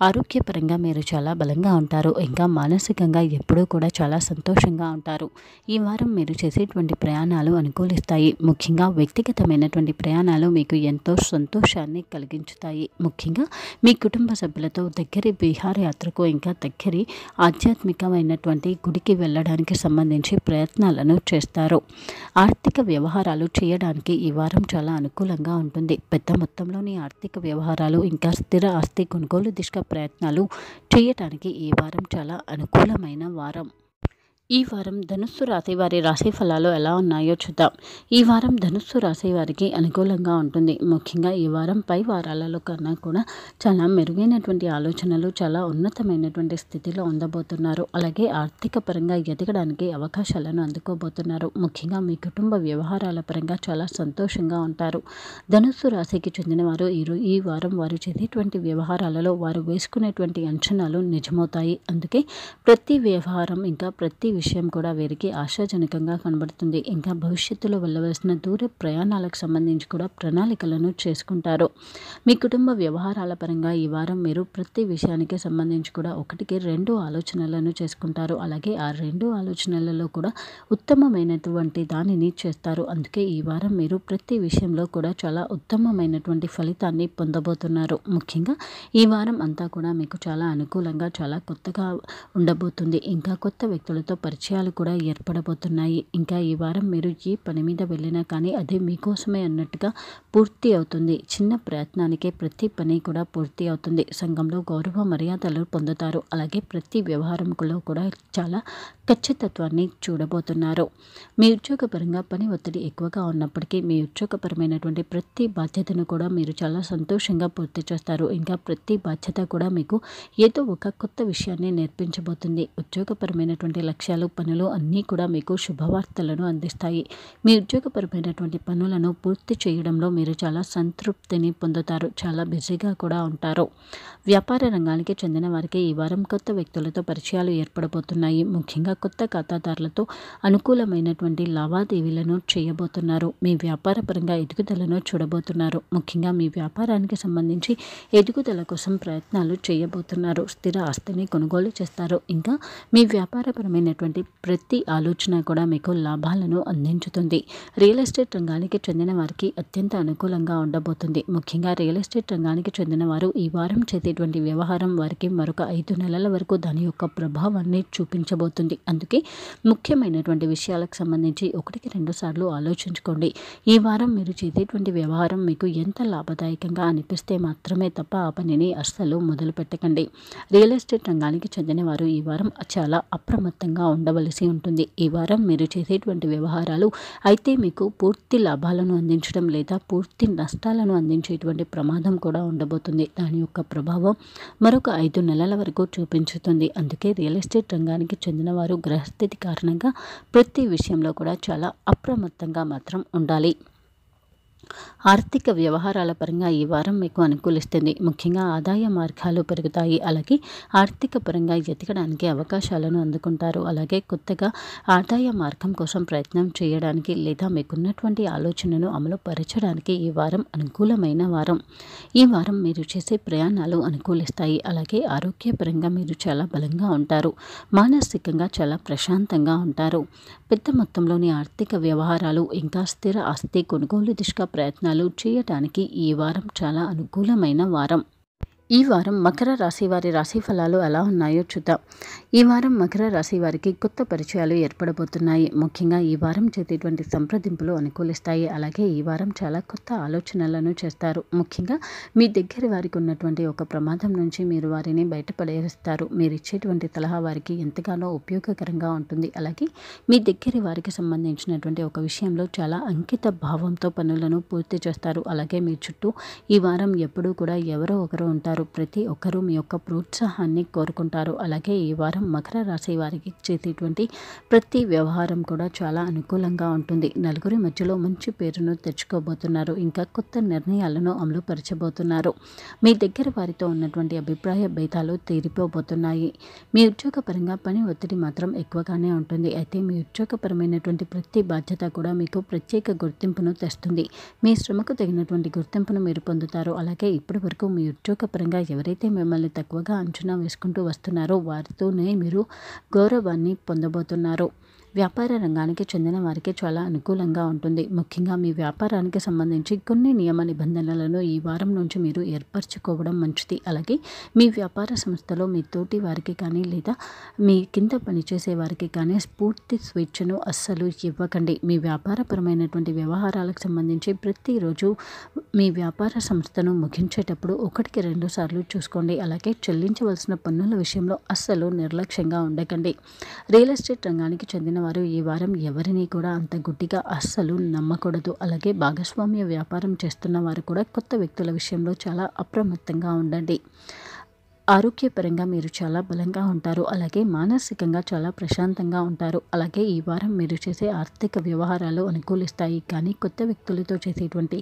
ఆరోగ్యపరంగా మీరు చాలా బలంగా ఉంటారు. ఇంకా మానసికంగా ఎప్పుడూ కూడా చాలా సంతోషంగా ఉంటారు. ఈ వారం మీరు చేసేటువంటి ప్రయాణాలు అనుకూలిస్తాయి. ముఖ్యంగా వ్యక్తిగతమైనటువంటి ప్రయాణాలు మీకు ఎంతో సంతోషాన్ని కలిగించుతాయి. ముఖ్యంగా మీ కుటుంబ సభ్యులతో దగ్గరి విహారయాత్రకు ఇంకా దగ్గరి ఆధ్యాత్మికమైనటువంటి గుడికి వెళ్ళడానికి సంబంధించి ప్రయత్నాలను చేస్తారు. ఆర్థిక వ్యవహారాలు చేయడానికి ఈ వారం చాలా అనుకూలంగా ఉంటుంది. పెద్ద మొత్తంలోని ఆర్థిక వ్యవహారాలు ఇంకా స్థిర ఆస్తి కొనుగోలు దిశగా ప్రయత్నాలు చేయటానికి ఈ వారం చాలా అనుకూలమైన వారం. ఈ వారం ధనుస్సు రాశి వారి రాశి ఫలాలు ఎలా ఉన్నాయో చూద్దాం. ఈ వారం ధనుస్సు రాశి వారికి అనుకూలంగా ఉంటుంది. ముఖ్యంగా ఈ వారం పై వారాలలో కన్నా కూడా చాలా మెరుగైనటువంటి ఆలోచనలు, చాలా ఉన్నతమైనటువంటి స్థితిలో ఉండబోతున్నారు. అలాగే ఆర్థిక పరంగా ఎదగడానికి అవకాశాలను అందుకోబోతున్నారు. ముఖ్యంగా మీ కుటుంబ వ్యవహారాల పరంగా చాలా సంతోషంగా ఉంటారు. ధనుస్సు రాశికి చెందిన వారు ఈ వారం వారు చేసేటువంటి వ్యవహారాలలో వారు వేసుకునేటువంటి అంచనాలు నిజమవుతాయి. అందుకే ప్రతి వ్యవహారం ఇంకా ప్రతి విషయం కూడా వీరికి ఆశాజనకంగా కనబడుతుంది. ఇంకా భవిష్యత్తులో వెళ్ళవలసిన దూర ప్రయాణాలకు సంబంధించి కూడా ప్రణాళికలను చేసుకుంటారు. మీ కుటుంబ వ్యవహారాల పరంగా ఈ వారం మీరు ప్రతి విషయానికి సంబంధించి కూడా 1-2 ఆలోచనలను చేసుకుంటారు. అలాగే ఆ 2 ఆలోచనలలో కూడా ఉత్తమమైనటువంటి దానిని చేస్తారు. అందుకే ఈ వారం మీరు ప్రతి విషయంలో కూడా చాలా ఉత్తమమైనటువంటి ఫలితాన్ని పొందబోతున్నారు. ముఖ్యంగా ఈ వారం అంతా కూడా మీకు చాలా అనుకూలంగా, చాలా కొత్తగా ఉండబోతుంది. ఇంకా కొత్త వ్యక్తులతో పరిచయాలు కూడా ఏర్పడబోతున్నాయి. ఇంకా ఈ వారం మీరు ఏ పని మీద వెళ్ళినా కానీ అది మీకోసమే అన్నట్టుగా పూర్తి అవుతుంది. చిన్న ప్రయత్నానికే ప్రతి పని కూడా పూర్తి అవుతుంది. సంఘంలో గౌరవ మర్యాదలు పొందుతారు. అలాగే ప్రతి వ్యవహారంలో కూడా చాలా ఖచ్చితత్వాన్ని చూడబోతున్నారు. మీ ఉద్యోగపరంగా పని ఒత్తిడి ఎక్కువగా ఉన్నప్పటికీ మీ ఉద్యోగపరమైనటువంటి ప్రతి బాధ్యతను కూడా మీరు చాలా సంతోషంగా పూర్తి చేస్తారు. ఇంకా ప్రతి బాధ్యత కూడా మీకు ఏదో ఒక కొత్త విషయాన్ని నేర్పించబోతుంది. ఉద్యోగపరమైనటువంటి లక్ష్యాలు, పనులు అన్నీ కూడా మీకు శుభవార్తలను అందిస్తాయి. మీ ఉద్యోగపరమైనటువంటి పనులను పూర్తి చేయడంలో మీరు చాలా సంతృప్తిని పొందుతారు. చాలా బిజీగా కూడా ఉంటారు. వ్యాపార రంగానికి చెందిన వారికి ఈ వారం కొత్త వ్యక్తులతో పరిచయాలు ఏర్పడబోతున్నాయి. ముఖ్యంగా కొత్త ఖాతాదారులతో అనుకూలమైనటువంటి లావాదేవీలను చేయబోతున్నారు. మీ వ్యాపార పరంగా ఎదుగుదలను చూడబోతున్నారు. ముఖ్యంగా మీ వ్యాపారానికి సంబంధించి ఎదుగుదల కోసం ప్రయత్నాలు చేయబోతున్నారు. స్థిర ఆస్తిని కొనుగోలు చేస్తారు. ఇంకా మీ వ్యాపారపరమైనటువంటి ప్రతి ఆలోచన కూడా మీకు లాభాలను అందించుతుంది. రియల్ ఎస్టేట్ రంగానికి చెందిన వారికి అత్యంత అనుకూలంగా ఉండబోతుంది. ముఖ్యంగా రియల్ ఎస్టేట్ రంగానికి చెందిన వారు ఈ వారం చేసేటువంటి వ్యవహారం వారికి మరొక 5 నెలల వరకు దాని యొక్క ప్రభావాన్ని చూపించబోతుంది. అందుకే ముఖ్యమైనటువంటి విషయాలకు సంబంధించి 1-2 సార్లు ఆలోచించుకోండి. ఈ వారం మీరు చేసేటువంటి వ్యవహారం మీకు ఎంత లాభదాయకంగా అనిపిస్తే మాత్రమే తప్ప ఆ పనిని అస్సలు మొదలు పెట్టకండి. రియల్ ఎస్టేట్ రంగానికి చెందిన వారు ఈ వారం చాలా అప్రమత్తంగా ఉండవలసి ఉంటుంది. ఈ వారం మీరు చేసేటువంటి వ్యవహారాలు అయితే మీకు పూర్తి లాభాలను అందించడం లేదా పూర్తి నష్టాలను అందించేటువంటి ప్రమాదం కూడా ఉండబోతుంది. దాని యొక్క ప్రభావం మరొక 5 నెలల వరకు చూపించుతుంది. అందుకే రియల్ ఎస్టేట్ రంగానికి చెందిన వారు గ్రహస్థితి కారణంగా ప్రతి విషయంలో కూడా చాలా అప్రమత్తంగా మాత్రం ఉండాలి. ఆర్థిక వ్యవహారాల పరంగా ఈ వారం మీకు అనుకూలిస్తుంది. ముఖ్యంగా ఆదాయ మార్గాలు పెరుగుతాయి. అలాగే ఆర్థిక పరంగా ఎదగడానికి అవకాశాలను అందుకుంటారు. అలాగే కొత్తగా ఆదాయ మార్గం కోసం ప్రయత్నం చేయడానికి లేదా మీకున్నటువంటి ఆలోచనను అమలుపరచడానికి ఈ వారం అనుకూలమైన వారం. ఈ వారం మీరు చేసే ప్రయాణాలు అనుకూలిస్తాయి. అలాగే ఆరోగ్యపరంగా మీరు చాలా బలంగా ఉంటారు. మానసికంగా చాలా ప్రశాంతంగా ఉంటారు. పెద్ద మొత్తంలోని ఆర్థిక వ్యవహారాలు ఇంకా స్థిర ఆస్తి కొనుగోలు దిశగా ప్రయత్నాలు చేయడానికి ఈ వారం చాలా అనుకూలమైన వారం. ఈ వారం మకర రాశి వారి రాశి ఫలాలు ఎలా ఉన్నాయో చూద్దాం. ఈ వారం మకర రాశి వారికి కొత్త పరిచయాలు ఏర్పడబోతున్నాయి. ముఖ్యంగా ఈ వారం చేసేటువంటి సంప్రదింపులు అనుకూలిస్తాయి. అలాగే ఈ వారం చాలా కొత్త ఆలోచనలను చేస్తారు. ముఖ్యంగా మీ దగ్గర వారికి ఉన్నటువంటి ఒక ప్రమాదం నుంచి మీరు వారిని బయటపడేస్తారు. మీరు ఇచ్చేటువంటి సలహా వారికి ఎంతగానో ఉపయోగకరంగా ఉంటుంది. అలాగే మీ దగ్గర వారికి సంబంధించినటువంటి ఒక విషయంలో చాలా అంకిత భావంతో పనులను పూర్తి చేస్తారు. అలాగే మీ చుట్టూ ఈ వారం ఎప్పుడూ కూడా ఎవరో ఒకరు ఉంటారు. ప్రతి ఒక్కరూ మీ యొక్క ప్రోత్సాహాన్ని కోరుకుంటారు. అలాగే ఈ వారం మకర రాశి వారికి చేసేటువంటి ప్రతి వ్యవహారం కూడా చాలా అనుకూలంగా ఉంటుంది. నలుగురి మధ్యలో మంచి పేరును తెచ్చుకోబోతున్నారు. ఇంకా కొత్త నిర్ణయాలను అమలుపరచబోతున్నారు. మీ దగ్గర వారితో ఉన్నటువంటి అభిప్రాయ భేదాలు తీరిపోబోతున్నాయి. మీ ఉద్యోగపరంగా పని ఒత్తిడి మాత్రం ఎక్కువగానే ఉంటుంది. అయితే మీ ఉద్యోగపరమైనటువంటి ప్రతి బాధ్యత కూడా మీకు ప్రత్యేక గుర్తింపును తెస్తుంది. మీ శ్రమకు తగినటువంటి గుర్తింపును మీరు పొందుతారు. అలాగే ఇప్పటి వరకు మీ ఉద్యోగపరంగా ఎవరైతే మిమ్మల్ని తక్కువగా అంచనా వేసుకుంటూ వస్తున్నారో వారితోనే మీరు గౌరవాన్ని పొందబోతున్నారు. వ్యాపార రంగానికి చెందిన వారికి చాలా అనుకూలంగా ఉంటుంది. ముఖ్యంగా మీ వ్యాపారానికి సంబంధించి కొన్ని నియమ నిబంధనలను ఈ వారం నుంచి మీరు ఏర్పరచుకోవడం మంచిది. అలాగే మీ వ్యాపార సంస్థలో మీ తోటి వారికి కానీ లేదా మీ కింద పనిచేసే వారికి కానీ పూర్తి స్వేచ్ఛను అస్సలు ఇవ్వకండి. మీ వ్యాపారపరమైనటువంటి వ్యవహారాలకు సంబంధించి ప్రతిరోజు మీ వ్యాపార సంస్థను ముగించేటప్పుడు 1-2 సార్లు చూసుకోండి. అలాగే చెల్లించవలసిన పన్నుల విషయంలో అస్సలు నిర్లక్ష్యంగా ఉండకండి. రియల్ ఎస్టేట్ రంగానికి చెందిన వారు ఈ వారం ఎవరిని కూడా అంత గుడ్డిగా అస్సలు నమ్మకూడదు. అలాగే భాగస్వామ్య వ్యాపారం చేస్తున్న వారు కూడా కొత్త వ్యక్తుల విషయంలో చాలా అప్రమత్తంగా ఉండండి. ఆరోగ్యపరంగా మీరు చాలా బలంగా ఉంటారు. అలాగే మానసికంగా చాలా ప్రశాంతంగా ఉంటారు. అలాగే ఈ వారం మీరు చేసే ఆర్థిక వ్యవహారాలు అనుకూలిస్తాయి. కానీ కొత్త వ్యక్తులతో చేసేటువంటి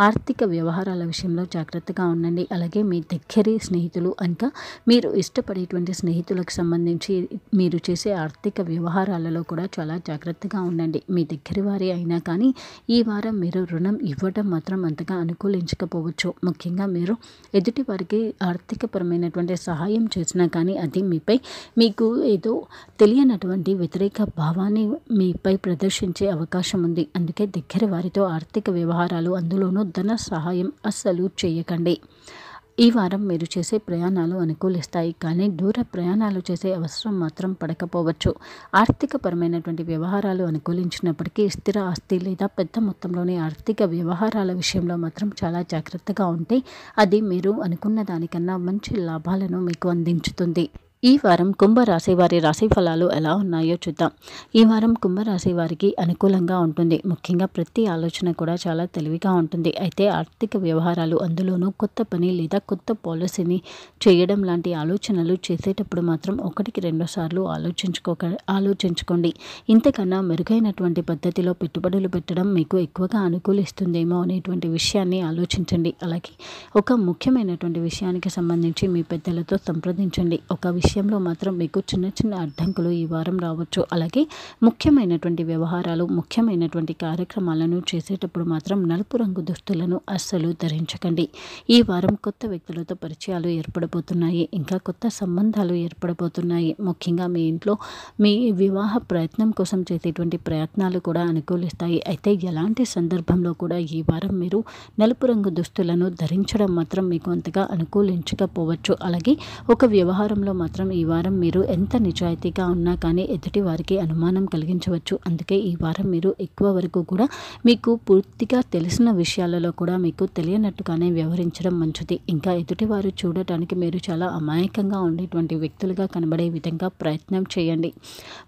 ఆర్థిక వ్యవహారాల విషయంలో జాగ్రత్తగా ఉండండి. అలాగే మీ దగ్గరి స్నేహితులు ఇంకా మీరు ఇష్టపడేటువంటి స్నేహితులకు సంబంధించి మీరు చేసే ఆర్థిక వ్యవహారాలలో కూడా చాలా జాగ్రత్తగా ఉండండి. మీ దగ్గరి వారి అయినా కానీ ఈ వారం మీరు రుణం ఇవ్వడం మాత్రం అంతగా అనుకూలించకపోవచ్చు. ముఖ్యంగా మీరు ఎదుటి వారికి ఆర్థికపరమైనటువంటి సహాయం చేసినా కానీ అది మీకు ఏదో తెలియనటువంటి వ్యతిరేక భావాన్ని మీపై ప్రదర్శించే అవకాశం ఉంది. అందుకే దగ్గర వారితో ఆర్థిక వ్యవహారాలు అందులోనూ ధన సహాయం అస్సలు చేయకండి. ఈ వారం మీరు చేసే ప్రయాణాలు అనుకూలిస్తాయి, కానీ దూర ప్రయాణాలు చేసే అవసరం మాత్రం పడకపోవచ్చు. ఆర్థికపరమైనటువంటి వ్యవహారాలు అనుకూలించినప్పటికీ స్థిర ఆస్తి లేదా పెద్ద మొత్తంలోని ఆర్థిక వ్యవహారాల విషయంలో మాత్రం చాలా జాగ్రత్తగా ఉంటే అది మీరు అనుకున్న దానికన్నా మంచి లాభాలను మీకు అందించుతుంది. ఈ వారం కుంభరాశి వారి రాశి ఫలాలు ఎలా ఉన్నాయో చూద్దాం. ఈ వారం కుంభరాశి వారికి అనుకూలంగా ఉంటుంది. ముఖ్యంగా ప్రతి ఆలోచన కూడా చాలా తెలివిగా ఉంటుంది. అయితే ఆర్థిక వ్యవహారాలు, అందులోనూ కొత్త పని లేదా కొత్త పాలసీని చేయడం లాంటి ఆలోచనలు చేసేటప్పుడు మాత్రం 1-2 సార్లు ఆలోచించుకోండి. ఇంతకన్నా మెరుగైనటువంటి పద్ధతిలో పెట్టుబడులు పెట్టడం మీకు ఎక్కువగా అనుకూలిస్తుందేమో అనేటువంటి విషయాన్ని ఆలోచించండి. అలాగే ఒక ముఖ్యమైనటువంటి విషయానికి సంబంధించి మీ పెద్దలతో సంప్రదించండి. ఒక విషయంలో మాత్రం మీకు చిన్న చిన్న అడ్డంకులు ఈ వారం రావచ్చు. అలాగే ముఖ్యమైనటువంటి వ్యవహారాలు, ముఖ్యమైనటువంటి కార్యక్రమాలను చేసేటప్పుడు మాత్రం నలుపు రంగు దుస్తులను అస్సలు ధరించకండి. ఈ వారం కొత్త వ్యక్తులతో పరిచయాలు ఏర్పడబోతున్నాయి. ఇంకా కొత్త సంబంధాలు ఏర్పడబోతున్నాయి. ముఖ్యంగా మీ ఇంట్లో మీ వివాహ ప్రయత్నం కోసం చేసేటువంటి ప్రయత్నాలు కూడా అనుకూలిస్తాయి. అయితే ఎలాంటి సందర్భంలో కూడా ఈ వారం మీరు నలుపు రంగు దుస్తులను ధరించడం మాత్రం మీకు అంతగా అనుకూలించకపోవచ్చు. అలాగే ఒక వ్యవహారంలో మాత్రం ఈ వారం మీరు ఎంత నిజాయితీగా ఉన్నా కానీ ఎదుటి వారికి అనుమానం కలిగించవచ్చు. అందుకే ఈ వారం మీరు ఎక్కువ వరకు కూడా మీకు పూర్తిగా తెలిసిన విషయాలలో కూడా మీకు తెలియనట్టుగానే వ్యవహరించడం మంచిది. ఇంకా ఎదుటివారు చూడటానికి మీరు చాలా అమాయకంగా ఉండేటువంటి వ్యక్తులుగా కనబడే విధంగా ప్రయత్నం చేయండి.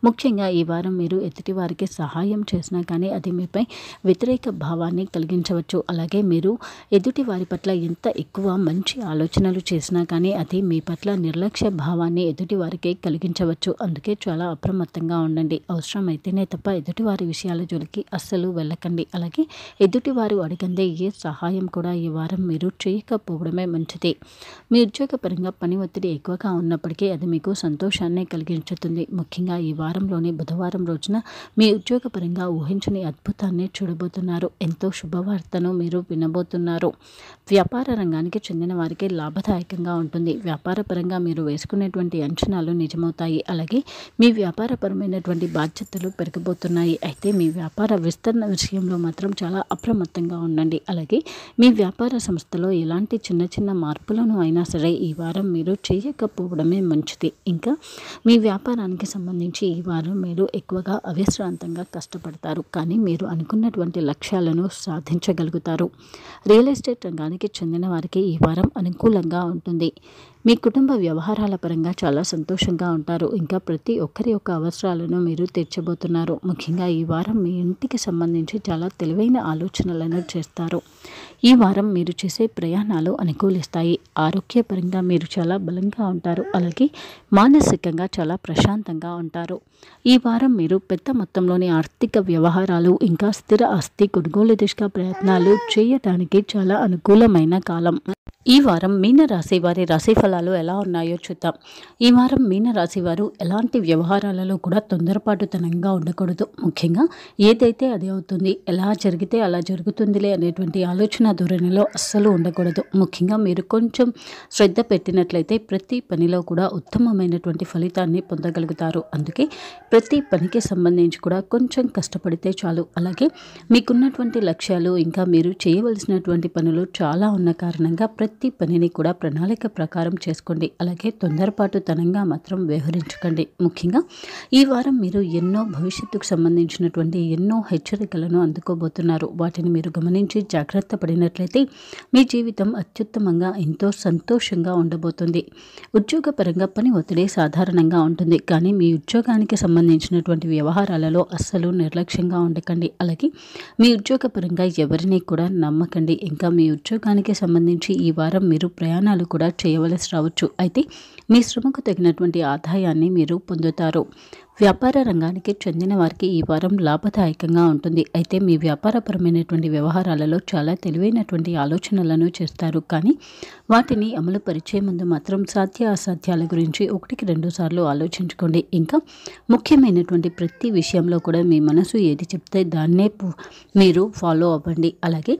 ముఖ్యంగా ఈ వారం మీరు ఎదుటి వారికి సహాయం చేసినా కానీ అది మీపై వ్యతిరేక భావాన్ని కలిగించవచ్చు. అలాగే మీరు ఎదుటి వారి పట్ల ఎంత ఎక్కువ మంచి ఆలోచనలు చేసినా కానీ అది మీ పట్ల నిర్లక్ష్య భావాన్ని ఎదుటి వారికి కలిగించవచ్చు. అందుకే చాలా అప్రమత్తంగా ఉండండి. అవసరమైతేనే తప్ప ఎదుటివారి విషయాల జోలికి అస్సలు వెళ్ళకండి. అలాగే ఎదుటివారు అడిగందే ఏ సహాయం కూడా ఈ వారం మీరు చేయకపోవడమే మంచిది. మీ ఉద్యోగపరంగా పని ఒత్తిడి ఎక్కువగా ఉన్నప్పటికీ అది మీకు సంతోషాన్ని కలిగించుతుంది. ముఖ్యంగా ఈ వారంలోని బుధవారం రోజున మీ ఉద్యోగపరంగా ఊహించని అద్భుతాన్ని చూడబోతున్నారు. ఎంతో శుభవార్తను మీరు వినబోతున్నారు. వ్యాపార రంగానికి చెందిన వారికి లాభదాయకంగా ఉంటుంది. వ్యాపార పరంగా మీరు వేసుకునేటువంటి అంచనాలు నిజమవుతాయి. అలాగే మీ వ్యాపారపరమైనటువంటి బాధ్యతలు పెరగబోతున్నాయి. అయితే మీ వ్యాపార విస్తరణ విషయంలో మాత్రం చాలా అప్రమత్తంగా ఉండండి. అలాగే మీ వ్యాపార సంస్థలో ఎలాంటి చిన్న చిన్న మార్పులను అయినా సరే ఈ వారం మీరు చేయకపోవడమే మంచిది. ఇంకా మీ వ్యాపారానికి సంబంధించి ఈ వారం మీరు ఎక్కువగా అవిశ్రాంతంగా కష్టపడతారు, కానీ మీరు అనుకున్నటువంటి లక్ష్యాలను సాధించగలుగుతారు. రియల్ ఎస్టేట్ రంగానికి చెందిన వారికి ఈ వారం అనుకూలంగా ఉంటుంది. మీ కుటుంబ వ్యవహారాల పరంగా చాలా సంతోషంగా ఉంటారు. ఇంకా ప్రతి ఒక్కరి యొక్క అవసరాలను మీరు తీర్చబోతున్నారు. ముఖ్యంగా ఈ వారం మీ ఇంటికి సంబంధించి చాలా తెలివైన ఆలోచనలను చేస్తారు. ఈ వారం మీరు చేసే ప్రయాణాలు అనుకూలిస్తాయి. ఆరోగ్యపరంగా మీరు చాలా బలంగా ఉంటారు. అలాగే మానసికంగా చాలా ప్రశాంతంగా ఉంటారు. ఈ వారం మీరు పెద్ద మొత్తంలోని ఆర్థిక వ్యవహారాలు, ఇంకా స్థిర ఆస్తి కొనుగోలు దిశగా ప్రయత్నాలు చేయడానికి చాలా అనుకూలమైన కాలం. ఈ వారం మీనరాశి వారి రాశి ఫలాలు ఎలా ఉన్నాయో చూద్దాం. ఈ వారం మీనరాశి వారు ఎలాంటి వ్యవహారాలలో కూడా తొందరపాటుతనంగా ఉండకూడదు. ముఖ్యంగా ఏదైతే అది అవుతుంది, ఎలా జరిగితే అలా జరుగుతుందిలే అనేటువంటి ఆలోచన ధోరణిలో అస్సలు ఉండకూడదు. ముఖ్యంగా మీరు కొంచెం శ్రద్ధ పెట్టినట్లయితే ప్రతి పనిలో కూడా ఉత్తమమైనటువంటి ఫలితాన్ని పొందగలుగుతారు. అందుకే ప్రతి పనికి సంబంధించి కూడా కొంచెం కష్టపడితే చాలు. అలాగే మీకున్నటువంటి లక్ష్యాలు, ఇంకా మీరు చేయవలసినటువంటి పనులు చాలా ఉన్న కారణంగా ప్రతి పనిని కూడా ప్రణాళిక ప్రకారం చేసుకోండి. అలాగే తొందరపాటుతనంగా మాత్రం వ్యవహరించకండి. ముఖ్యంగా ఈ వారం మీరు ఎన్నో భవిష్యత్తుకు సంబంధించినటువంటి ఎన్నో హెచ్చరికలను అందుకోబోతున్నారు. వాటిని మీరు గమనించి జాగ్రత్త పడినట్లయితే మీ జీవితం అత్యుత్తమంగా ఎంతో సంతోషంగా ఉండబోతుంది. ఉద్యోగపరంగా పని ఒత్తిడి సాధారణంగా ఉంటుంది, కానీ మీ ఉద్యోగానికి సంబంధించినటువంటి వ్యవహారాలలో అస్సలు నిర్లక్ష్యంగా ఉండకండి. అలాగే మీ ఉద్యోగపరంగా ఎవరిని కూడా నమ్మకండి. ఇంకా మీ ఉద్యోగానికి సంబంధించి ఈ వారం మీరు ప్రయాణాలు కూడా చేయవలసి రావచ్చు. అయితే మీ శ్రమకు తగినటువంటి ఆదాయాన్ని మీరు పొందుతారు. వ్యాపార రంగానికి చెందిన వారికి ఈ వారం లాభదాయకంగా ఉంటుంది. అయితే మీ వ్యాపారపరమైనటువంటి వ్యవహారాలలో చాలా తెలివైనటువంటి ఆలోచనలను చేస్తారు, కానీ వాటిని అమలు పరిచే ముందు మాత్రం సాధ్య అసాధ్యాల గురించి 1-2 సార్లు ఆలోచించుకోండి. ఇంకా ముఖ్యమైనటువంటి ప్రతి విషయంలో కూడా మీ మనసు ఏది చెప్తే దాన్నే మీరు ఫాలో అవ్వండి. అలాగే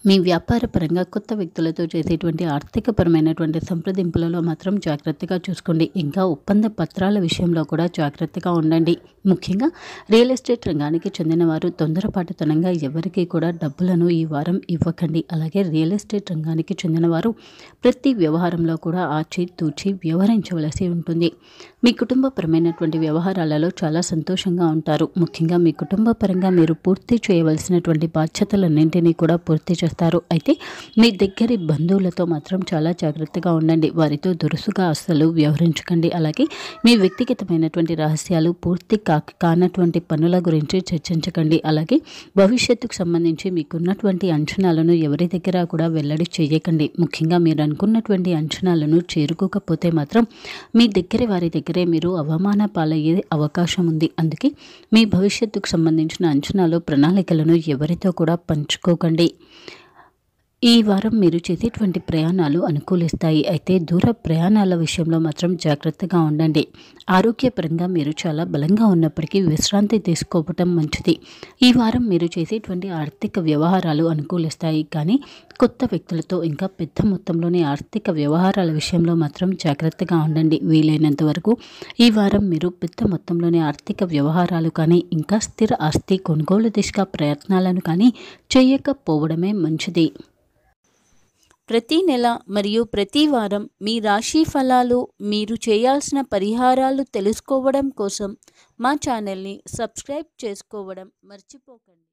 మీ వ్యాపార పరంగా కొత్త వ్యక్తులతో చేసేటువంటి ఆర్థికపరమైనటువంటి సంప్రదింపులలో మాత్రం జాగ్రత్తగా చూసుకోండి. ఇంకా ఒప్పంద పత్రాల విషయంలో కూడా జాగ్రత్తగా ఉండండి. ముఖ్యంగా రియల్ ఎస్టేట్ రంగానికి చెందిన వారు తొందరపాటుతనంగా ఎవరికీ కూడా డబ్బులను ఈ వారం ఇవ్వకండి. అలాగే రియల్ ఎస్టేట్ రంగానికి చెందిన వారు ప్రతి వ్యవహారంలో కూడా ఆచితూచి వ్యవహరించవలసి ఉంటుంది. మీ కుటుంబపరమైనటువంటి వ్యవహారాలలో చాలా సంతోషంగా ఉంటారు. ముఖ్యంగా మీ కుటుంబ పరంగా మీరు పూర్తి చేయవలసినటువంటి బాధ్యతలన్నింటినీ కూడా పూర్తి చేస్తారు. అయితే మీ దగ్గరి బంధువులతో మాత్రం చాలా జాగ్రత్తగా ఉండండి. వారితో దురుసుగా అస్సలు వ్యవహరించకండి. అలాగే మీ వ్యక్తిగతమైనటువంటి రహస్యాలు పూర్తి కానటువంటి పనుల గురించి చర్చించకండి. అలాగే భవిష్యత్తుకు సంబంధించి మీకున్నటువంటి అంచనాలను ఎవరి దగ్గర కూడా వెల్లడి చేయకండి. ముఖ్యంగా మీరు అనుకున్నటువంటి అంచనాలను చేరుకోకపోతే మాత్రం మీ దగ్గర వారి దగ్గరే మీరు అవమాన పాలయ్యే అవకాశం ఉంది. అందుకే మీ భవిష్యత్తుకు సంబంధించిన అంచనాలు ప్రణాళికలను ఎవరితో కూడా పంచుకోకండి. ఈ వారం మీరు చేసేటువంటి ప్రయాణాలు అనుకూలిస్తాయి. అయితే దూర ప్రయాణాల విషయంలో మాత్రం జాగ్రత్తగా ఉండండి. ఆరోగ్యపరంగా మీరు చాలా బలంగా ఉన్నప్పటికీ విశ్రాంతి తీసుకోవటం మంచిది. ఈ వారం మీరు చేసేటువంటి ఆర్థిక వ్యవహారాలు అనుకూలిస్తాయి. కానీ కొత్త వ్యక్తులతో ఇంకా పెద్ద మొత్తంలోని ఆర్థిక వ్యవహారాల విషయంలో మాత్రం జాగ్రత్తగా ఉండండి. వీలైనంత వరకు ఈ వారం మీరు పెద్ద మొత్తంలోని ఆర్థిక వ్యవహారాలు కానీ ఇంకా స్థిర ఆస్తి కొనుగోలు దిశగా ప్రయత్నాలను కానీ చేయకపోవడమే మంచిది. ప్రతి నెల మరియు ప్రతి వారం మీ రాశి ఫలాలు, మీరు చేయాల్సిన పరిహారాలు తెలుసుకోవడం కోసం మా ఛానల్ని సబ్స్క్రైబ్ చేసుకోవడం మర్చిపోకండి.